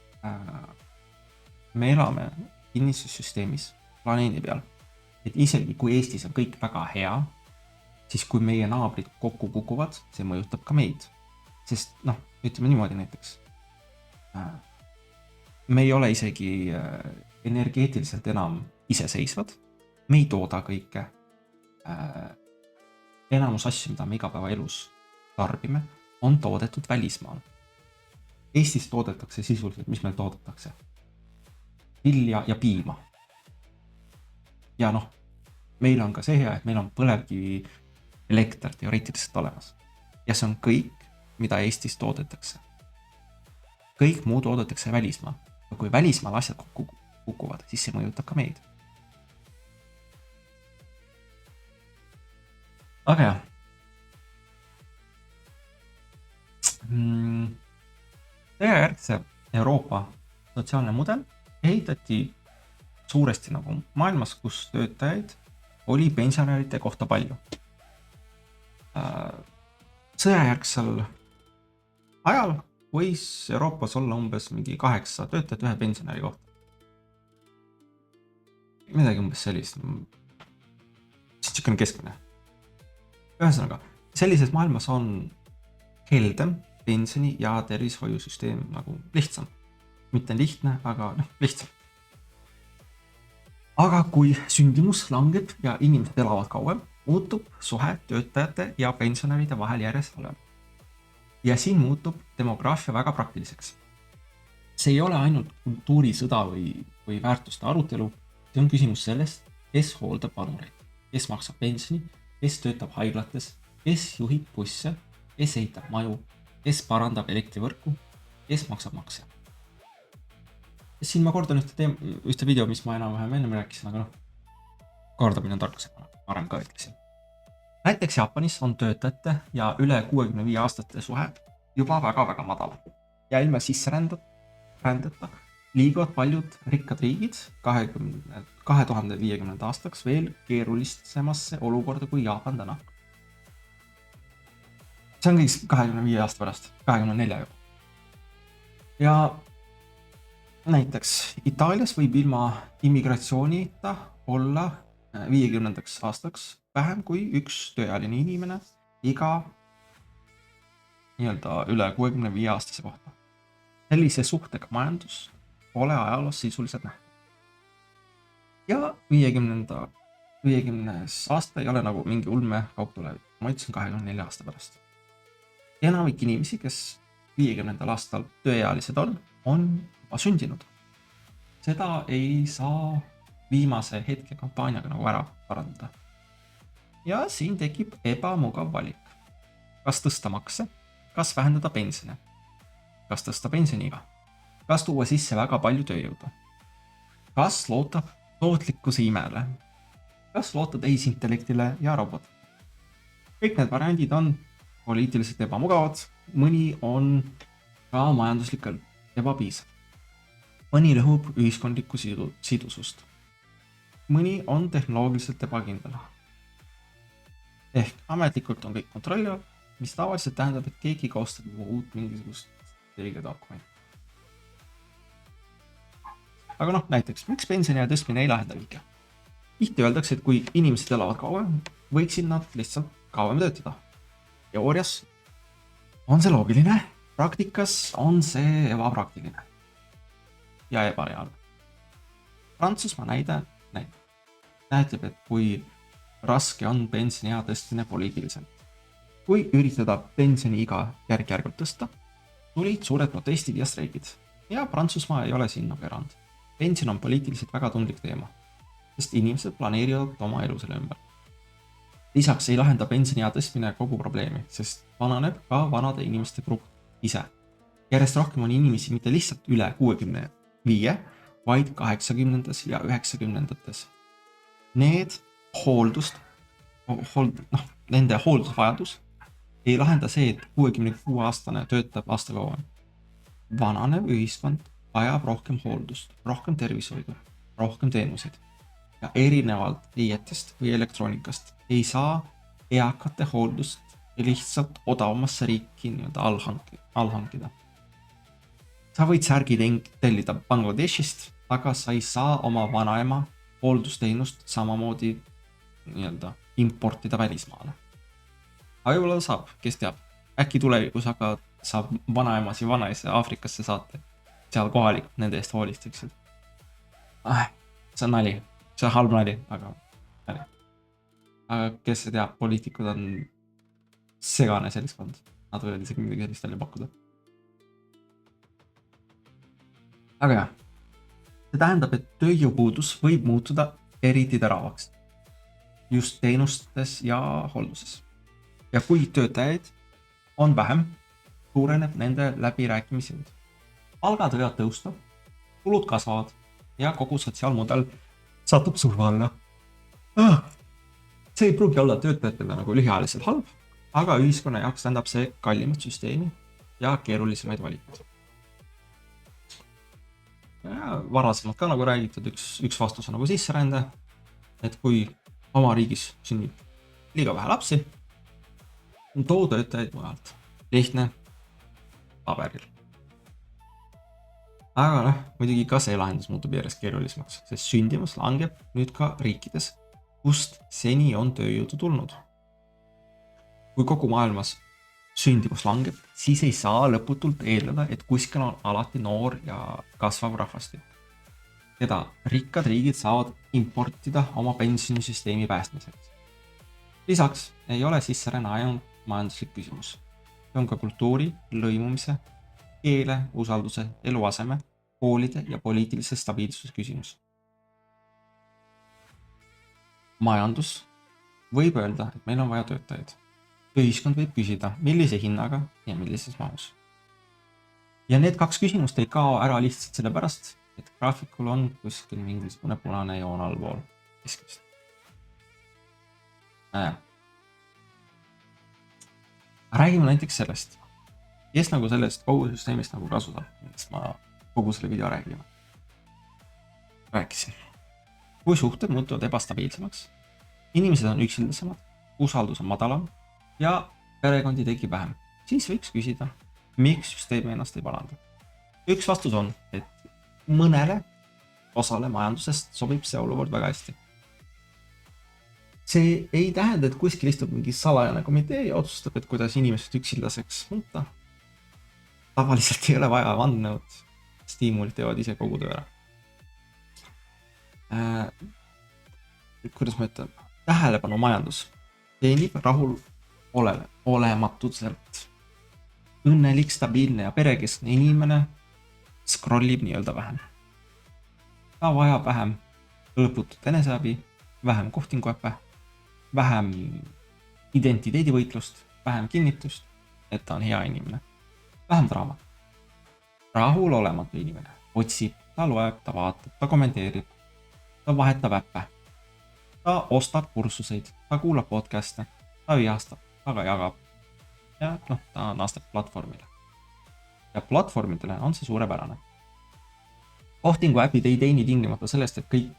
me elame kinnises süsteemis planeedi peal. Et isegi kui Eestis on kõik väga hea, siis kui meie naabrid kokku kukuvad, see mõjutab ka meid. Sest ütleme niimoodi näiteks. Me ei ole isegi energeetiliselt enam iseseisvad. Me ei tooda kõike. Enamus asju, mida me igapäevaelus tarbime, on toodetud välismaal. Eestis toodetakse sisuliselt, mis meil toodetakse? Vilja ja piima. Ja meil on ka see hea, et meil on põlevkivi elekter teoreetiliselt olemas. Ja see on kõik, mida Eestis toodetakse. Kõik muu toodetakse välismaal. Ja kui välismaal asjad kukuvad, siis see mõjutab ka meid. Aga jah. Sõjajärgse Euroopa sotsiaalne mudel ehitati suuresti nagu maailmas, kus töötajaid oli pensionäride kohta palju. Sõjajärgsel ajal võis Euroopas olla umbes mingi 8 töötajat ühe pensionäri kohta. Midagi umbes sellist. Siukene keskmine. Ühesõnaga, sellises maailmas on heldem pensioni ja tervishoiusüsteem nagu lihtsam. Mitte lihtne, aga lihtsam. Aga kui sündimus langeb ja inimesed elavad kauem, muutub suhe töötajate ja pensionäride vahel järjest halvem. Ja siin muutub demograafia väga praktiliseks. See ei ole ainult kultuurisõda või väärtuste arutelu, see on küsimus sellest, kes hooldab vanureid, kes maksab pensioni, kes töötab haiglates, kes juhib busse, kes ehitab maju, kes parandab elektrivõrku, kes maksab makse. Siin ma kordan ühte video, mis ma enam-vähem enne rääkisin, aga kordamine on tarkusega, varem ka ütlesin. Näiteks Jaapanis on töötajate ja üle 65 aastate suhe juba väga-väga madal. Ja ilma sisserändeta liiguvad paljud rikkad riigid 2050 aastaks veel keerulisemasse olukorda kui Jaapan täna. See on kõik 25 aasta pärast, 24 juba. Ja näiteks Itaalias võib ilma immigratsioonita olla 50 aastaks vähem kui üks tööealine inimene iga üle 65 aastase kohta. Sellise suhtega majandus pole ajaloos sisuliselt nähtud. Ja 50 aasta ei ole nagu mingi ulme kaugtulevik. Ma ütlesin 24 aasta pärast. Enamik inimesi, kes 50 aastal tööealised on juba sündinud. Seda ei saa viimase hetke kampaaniaga nagu ära parandada. Ja siin tekib ebamugav valik. Kas tõsta makse? Kas vähendada pensione? Kas tõsta pensioniga? Kas tuua sisse väga palju tööjõudu? Kas loota tootlikkuse imele? Kas loota tehisintellektile ja robotile? Kõik need variandid on poliitiliselt ebamugavad, mõni on ka majanduslikult ebapiisav. Mõni lõhub ühiskondlikku sidusust. Mõni on tehnoloogiliselt ebakindel. Ehk ametlikult on kõik kontrollivad, mis tavaliselt tähendab, et keegi koostab uut mingisugust selge dokumenti. Aga näiteks, miks pensioniea tõstmine ei lahenda kõike? Tihti öeldakse, et kui inimesed elavad kauem, võiksid nad lihtsalt kauem töötada. Teoorias on see loogiline, praktikas on see ebapraktiline ja ebareaalne. Prantsusmaa näide näitab, et kui raske on pensioniea tõstmine poliitiliselt. Kui üritada pensioniiga järk-järgult tõsta, tulid suured protestid ja streikid. Ja Prantsusmaa ei ole siin nagu erand. Pension on poliitiliselt väga tundlik teema, sest inimesed planeerivad oma elu selle ümber. Lisaks ei lahenda pensioniea tõstmine kogu probleemi, sest vananeb ka vanade inimeste grupp ise. Järjest rohkem on inimesi mitte lihtsalt üle 65, vaid 80 ja 90. Nende hooldusvajadus ei lahenda see, et 66-aastane töötab aasta kauem. Vananev ühiskond vajab rohkem hooldust, rohkem tervishoidu, rohkem teenuseid. Ja erinevalt riietest või elektroonikast ei saa eakate hooldust lihtsalt odavamasse riiki allhankida. Sa võid särgi tellida Bangladeshist, aga sa ei saa oma vanaema hooldusteenust samamoodi importida välismaale. Aga võib-olla saab, kes teab. Äkki tulevikus aga saab vanaemasi vanaisa Aafrikasse saata. Seal kohalikud nende eest hoolitseksid. See on nali. See on halb nali, aga nali. Aga kes see teab, poliitikud on segane selliskond. Nad võivad isegi midagi sellist välja pakkuda. Aga jah. See tähendab, et tööjõupuudus võib muutuda eriti teravaks. Just teenustes ja hoolduses. Ja kui töötajaid on vähem, suureneb nende läbirääkimisjõud. Palgad võivad tõusta, kulud kasvavad ja kogu sotsiaalmudel satub surve alla. See ei pruugi olla töötajatele nagu lühiajaliselt halb, aga ühiskonna jaoks tähendab see kallimat süsteemi ja keerulisemaid valikuid. varasemalt ka nagu räägitud, üks vastus on nagu sisserände, et kui oma riigis sünnib liiga vähe lapsi, too töötajaid mujalt. Lihtne paberil. Aga muidugi ka see lahendus muutub järjest keerulisemaks, sest sündimus langeb nüüd ka riikides, kust seni on tööjõudu tulnud. Kui kogu maailmas sündimus langeb, siis ei saa lõputult eeldada, et kuskil on alati noor ja kasvav rahvastik. Keda rikkad riigid saavad importida oma pensionisüsteemi päästmiseks. Lisaks ei ole sisseränne ainult majanduslik küsimus. See on ka kultuuri, lõimumise, keele, usalduse, eluaseme, koolide ja poliitilise stabiilsuse küsimus. Majandus võib öelda, et meil on vaja töötajaid. Ühiskond võib küsida, millise hinnaga ja millises mahus. Ja need kaks küsimust ei kao ära lihtsalt selle pärast, et graafikul on kuskil mingisugune punane joon allpool keskmist. Räägime näiteks sellest, kes nagu sellest kogu süsteemist nagu kasu saab, millest ma kogu selle video rääkisin. Kui suhted muutuvad ebastabiilsemaks, inimesed on üksildasemad, usaldus on madalam ja perekondi tekib vähem, siis võiks küsida, miks süsteemi ennast ei paranda. Üks vastus on, et mõnele osale majandusest sobib see olukord väga hästi. See ei tähenda, et kuskil istub mingi salajane komitee ja otsustab, et kuidas inimesed üksildaseks muuta. Tavaliselt ei ole vaja vandenõud, stiimulid teevad ise kogu töö ära. Kuidas ma ütlen? Tähelepanu majandus teenib rahul olematuselt. Õnnelik, stabiilne ja perekeskne inimene scrollib nii-öelda vähem. Ta vajab vähem lõputut eneseabi, vähem kohtinguäppe, vähem identiteedivõitlust, vähem kinnitust, et ta on hea inimene. Vähem draamat. Rahul olematu inimene otsib, ta loeb, ta vaatab, ta kommenteerib, ta vahetab äppe, ta ostab kursuseid, ta kuulab podcast'e, ta vihastab, ta ka jagab ja ta naastab platvormile. Ja platvormidele on see suurepärane. Kohtinguäpid ei teeni tingimata sellest, et kõik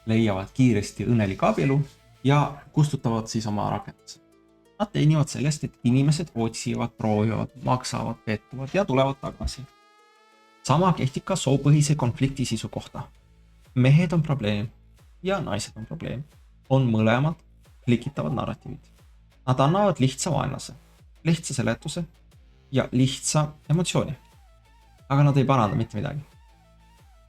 leiavad kiiresti õnnelik abielu ja kustutavad siis oma rakenduse. Nad teenivad sellest, et inimesed otsivad, proovivad, maksavad, pettuvad ja tulevad tagasi. Sama kehtib ka soopõhise konflikti sisu kohta. Mehed on probleem ja naised on probleem. On mõlemad klikitavad narratiivid. Nad annavad lihtsa vaenlase, lihtsa seletuse ja lihtsa emotsiooni. Aga nad ei paranda mitte midagi.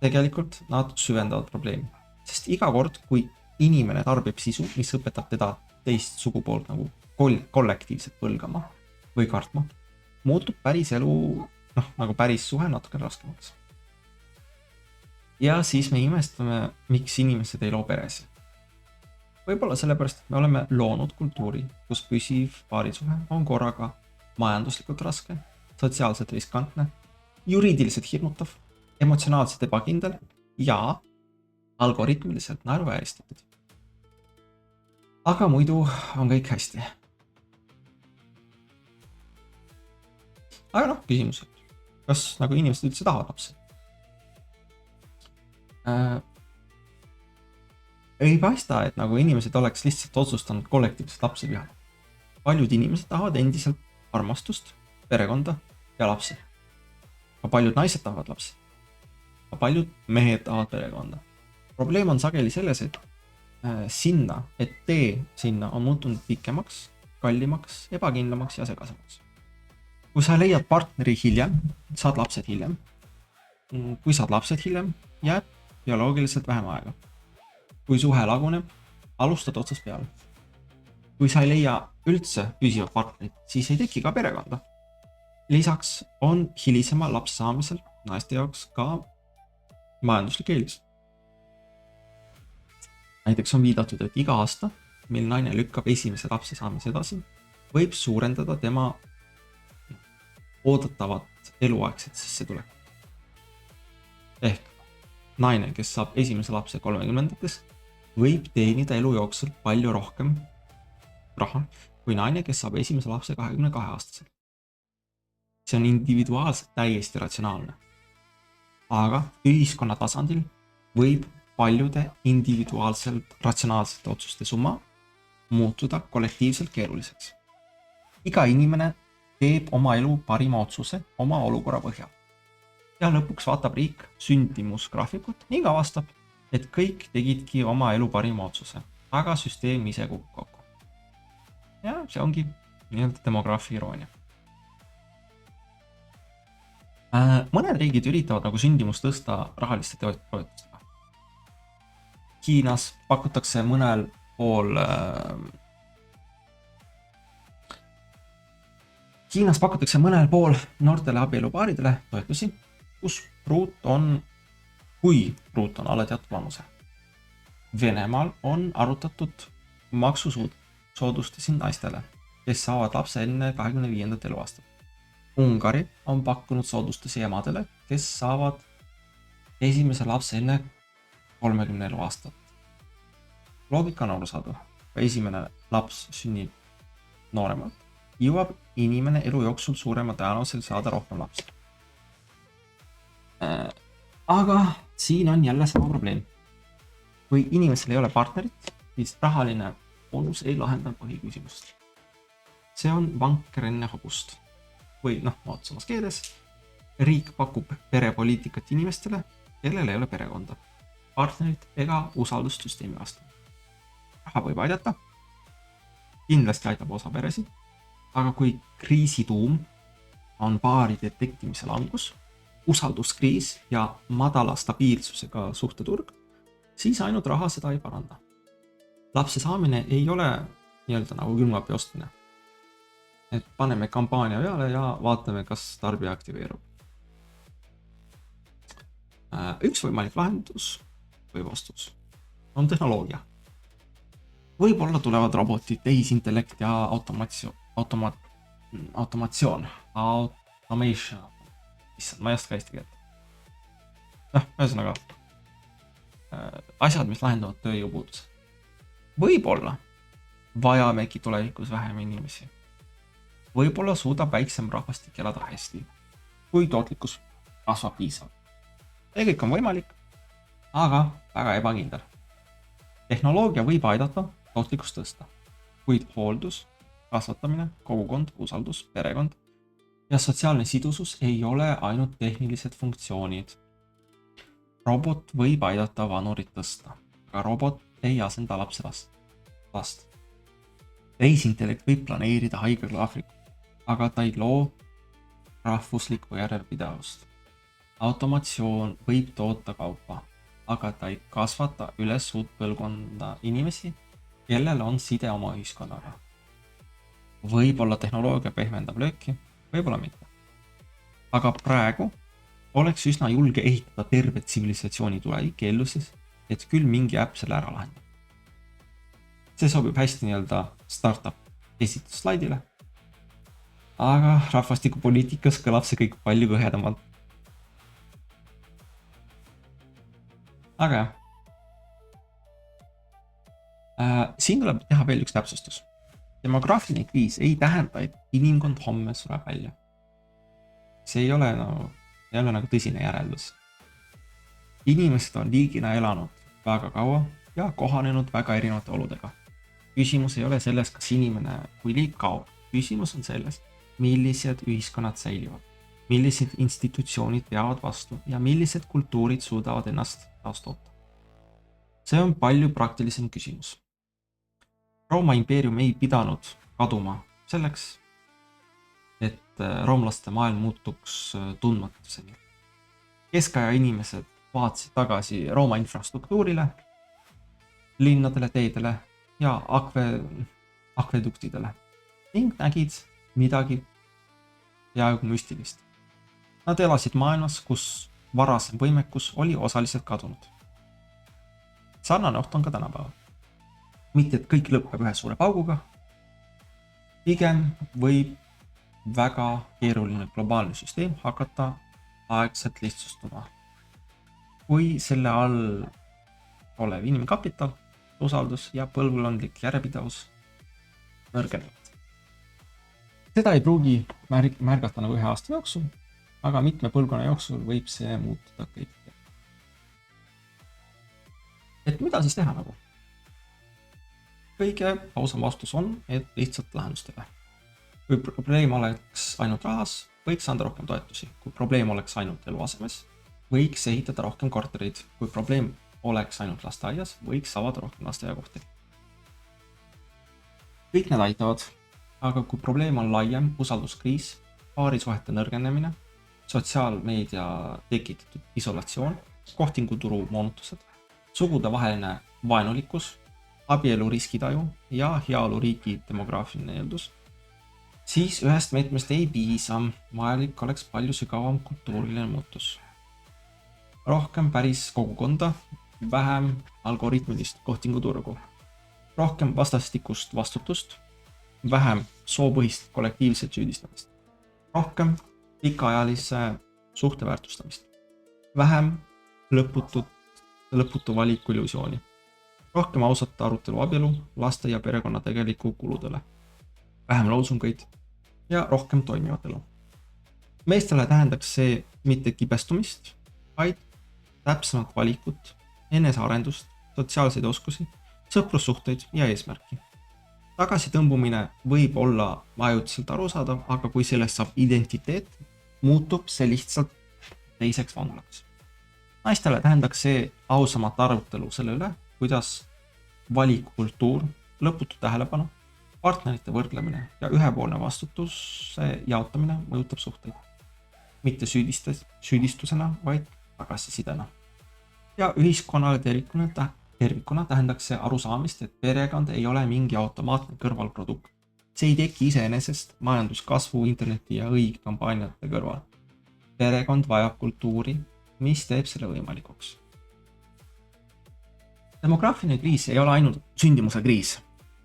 Tegelikult nad süvendavad probleemi. Sest iga kord, kui inimene tarbib sisu, mis õpetab teda teist sugupoolt nagu kollektiivselt põlgama või kartma, muutub päris elu, nagu päris suhe natuke raskemaks. Ja siis me imestame, miks inimesed ei loo peresi. Võib-olla sellepärast, et me oleme loonud kultuuri, kus püsiv paarisuhe on korraga majanduslikult raske, sotsiaalselt riskantne, juriidiliselt hirmutav, emotsionaalselt ebakindel ja algoritmiliselt naeruvääristatud. Aga muidu on kõik hästi. Aga küsimus, kas nagu inimesed üldse tahavad lapsi? Ei paista, et nagu inimesed oleks lihtsalt otsustanud kollektiivselt lapsi pihada. Paljud inimesed tahavad endiselt armastust, perekonda ja lapsi. Ka paljud naised tahavad lapsi. Ka paljud mehed tahavad perekonda. Probleem on sageli selles, et tee sinna on muutunud pikemaks, kallimaks, ebakindlamaks ja segasemaks. Kui sa leiad partneri hiljem, saad lapsed hiljem. Kui saad lapsed hiljem, jääb bioloogiliselt vähem aega. Kui suhe laguneb, alustad otsast peale. Kui sa ei leia üldse püsivat partnerit, siis ei teki ka perekonda. Lisaks on hilisema lapse saamisel naiste jaoks ka majanduslik eelis. Näiteks on viidatud, et iga aasta, mil naine lükkab esimese lapse saamise edasi, võib suurendada tema oodatavat eluaegset sissetulekut. Ehk naine, kes saab esimese lapse 30-ndates, võib teenida elu jooksul palju rohkem raha kui naine, kes saab esimese lapse 22-aastasel. See on individuaalselt täiesti ratsionaalne. aga ühiskonna tasandil võib paljude individuaalselt ratsionaalsete otsuste summa muutuda kollektiivselt keeruliseks. Iga inimene teeb oma elu parima otsuse oma olukorra põhjal. Ja lõpuks vaatab riik sündimusgraafikut ning avastab, et kõik tegidki oma elu parima otsuse, aga süsteem ise kukub kokku. Ja see ongi nii-öelda demograafia iroonia. Mõned riigid üritavad nagu sündimust tõsta rahaliste toetustega. Hiinas pakutakse mõnel pool noortele abielupaaridele toetusi, kui pruut on alla teatud vanuse. Venemaal on arutatud maksusoodustusi naistele, kes saavad lapse enne 25. eluaastat. Ungari on pakkunud soodustusi emadele, kes saavad esimese lapse enne 30 eluaastat. Loogika on arusaadav, kui esimene laps sünnib nooremalt, jõuab inimene elu jooksul suurema tõenäosusel saada rohkem lapsi. Aga siin on jälle sama probleem. Kui inimesel ei ole partnerit, siis rahaline bonus ei lahenda põhiküsimust. See on vanker enne hobust. Või otsemas keeles, riik pakub perepoliitikat inimestele, kellel ei ole perekonda, partnerit ega usaldussüsteemi vastu. Raha võib aidata, kindlasti aitab osa peresid, aga kui kriisi tuum on paaride tekkimise langus, usalduskriis ja madala stabiilsusega suhteturg, siis ainult raha seda ei paranda. Lapse saamine ei ole nii-öelda nagu külmkapi ostmine. Et paneme kampaania peale ja vaatame, kas tarbija aktiveerub. Üks võimalik lahendus või vastus on tehnoloogia. Võib-olla tulevad robotid, tehisintellekt ja automation. Issand, ma ei oska eesti keelt. Ühesõnaga, asjad, mis lahendavad tööjõupuuduse. Võib-olla vajamegi tulevikus vähem inimesi. Võib-olla suudab väiksem rahvastik elada hästi, kui tootlikkus kasvab piisavalt. See kõik on võimalik, aga väga ebakindel. Tehnoloogia võib aidata tootlikkust tõsta, kuid hooldus, kasvatamine, kogukond, usaldus, perekond ja sotsiaalne sidusus ei ole ainult tehnilised funktsioonid. Robot võib aidata vanurit tõsta, aga robot ei asenda lapse last. Tehisintellekt võib planeerida haiglagraafikut, aga ta ei loo rahvuslikku järelpidavust. Automatsioon võib toota kaupa, aga ta ei kasvata üles uut põlvkonda inimesi, kellel on side oma ühiskonnaga. Võib-olla tehnoloogia pehmendab lööki, võib-olla mitte. Aga praegu oleks üsna julge ehitada terve tsivilisatsiooni tulevik eelduses, et küll mingi äpp selle ära lahendab. See sobib hästi nii-öelda startup esitusslaidile, aga rahvastikupoliitikas kõlab see kõik palju kõhedamalt. Aga siin tuleb teha veel üks täpsustus. Demograafiline kriis ei tähenda, et inimkond homme sureb välja. See ei ole nagu tõsine järeldus. Inimesed on liigina elanud väga kaua ja kohanenud väga erinevate oludega. Küsimus ei ole selles, kas inimene kui liik kaob. Küsimus on selles, millised ühiskonnad säilivad, millised institutsioonid peavad vastu ja millised kultuurid suudavad ennast taastoota. See on palju praktilisem küsimus. Rooma impeerium ei pidanud kaduma selleks, et roomlaste maailm muutuks tundmatuseni. Keskaja inimesed vaatasid tagasi Rooma infrastruktuurile, linnadele, teedele ja akveduktidele ning nägid midagi peaaegu müstilist. Nad elasid maailmas, kus varasem võimekus oli osaliselt kadunud. Sarnane oht on ka tänapäeval. Mitte, et kõik lõpeb ühe suure pauguga, pigem võib väga keeruline globaalne süsteem hakata aegselt lihtsustuma. Kui selle all olev inimkapital, usaldus ja põlvkondlik järjepidevus nõrgenevad. Seda ei pruugi märgata nagu 1 aasta jooksul, aga mitme põlvkonna jooksul võib see muutuda kõik. Et mida siis teha nagu? Kõige ausam vastus on, et lihtsalt lahendustele. Kui probleem oleks ainult rahas, võiks anda rohkem toetusi. Kui probleem oleks ainult eluasemes, võiks ehitada rohkem korterid. Kui probleem oleks ainult lasteaias, võiks avada rohkem lasteaiakohti. Kõik need aitavad, aga kui probleem on laiem, usalduskriis, paarisuhete nõrgenemine, sotsiaalmeedia tekitatud isolatsioon, kohtinguturu moonutused, sugudevaheline vaenulikkus, abielu riskitaju ja heaoluriigi demograafiline eeldus, siis ühest meetmest ei piisa, vajalik oleks palju sügavam kultuuriline muutus. Rohkem päris kogukonda, vähem algoritmilist kohtinguturgu, rohkem vastastikust vastutust, vähem soopõhist kollektiivset süüdistamist, rohkem pikaajalise suhte väärtustamist, vähem lõputu valiku illusiooni, rohkem ausat arutelu abielu, laste ja perekonna tegeliku kuludele, vähem loosungeid ja rohkem toimivat elu. Meestele tähendaks see mitte kibestumist, vaid täpsemat valikut, enesearendust, sotsiaalseid oskusi, sõprussuhteid ja eesmärki. Tagasitõmbumine võib olla ajutiselt arusaadav, aga kui sellest saab identiteet, muutub see lihtsalt teiseks vanglaks. Naistele tähendaks see ausamat arutelu selle üle, kuidas valikukultuur, lõputu tähelepanu, partnerite võrdlemine ja ühepoolne vastutuse jaotamine mõjutab suhteid. Mitte süüdistusena, vaid tagasisidena. Ja ühiskonnale tervikuna tähendaks see arusaamist, et perekond ei ole mingi automaatne kõrvalprodukt. See ei teki iseenesest majanduskasvu, interneti ja õige kampaaniate kõrval. Perekond vajab kultuuri, mis teeb selle võimalikuks. Demograafiline kriis ei ole ainult sündimuse kriis.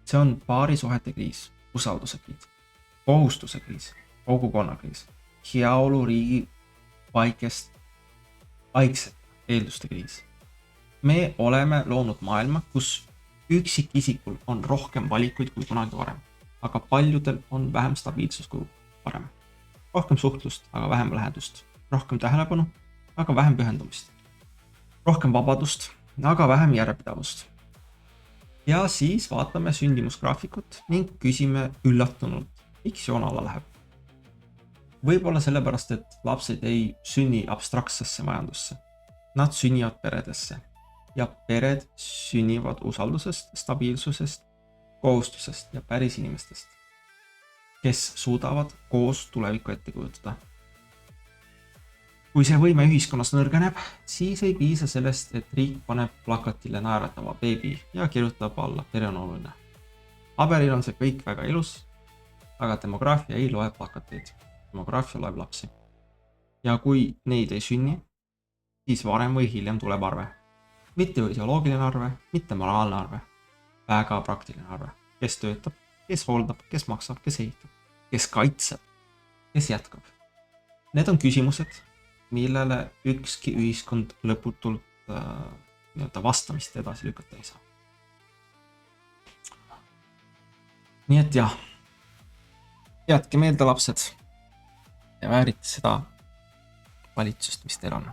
See on paarisuhete kriis, usalduse kriis, kohustuse kriis, kogukonna kriis, heaoluriigi vaiksete eelduste kriis. Me oleme loonud maailma, kus üksikisikul on rohkem valikuid kui kunagi varem, aga paljudel on vähem stabiilsust kui varem. Rohkem suhtlust, aga vähem lähedust, rohkem tähelepanu, aga vähem pühendumist, rohkem vabadust, aga vähem järjepidavust. Ja siis vaatame sündimusgraafikut ning küsime üllatunult, miks joon alla läheb. Võib-olla sellepärast, et lapsed ei sünni abstraktsesse majandusse. Nad sünnivad peredesse ja pered sünnivad usaldusest, stabiilsusest, kohustusest ja päris inimestest, kes suudavad koos tulevikku ette kujutada. Kui see võime ühiskonnas nõrgeneb, siis ei piisa sellest, et riik paneb plakatile naeratava beebi ja kirjutab alla, pere on oluline. Paberil on see kõik väga ilus, aga demograafia ei loe plakateid. Demograafia loeb lapsi. Ja kui neid ei sünni, siis varem või hiljem tuleb arve. Mitte ideoloogiline arve, mitte moraalne arve. Väga praktiline arve. Kes töötab, kes hooldab, kes maksab, kes ehitab, kes kaitseb, kes jätkab. Need on küsimused, millele ükski ühiskond lõputult vastamist edasi lükata ei saa. Nii et jah, jätke meelde lapsed ja väärite seda valitsust, mis teil on.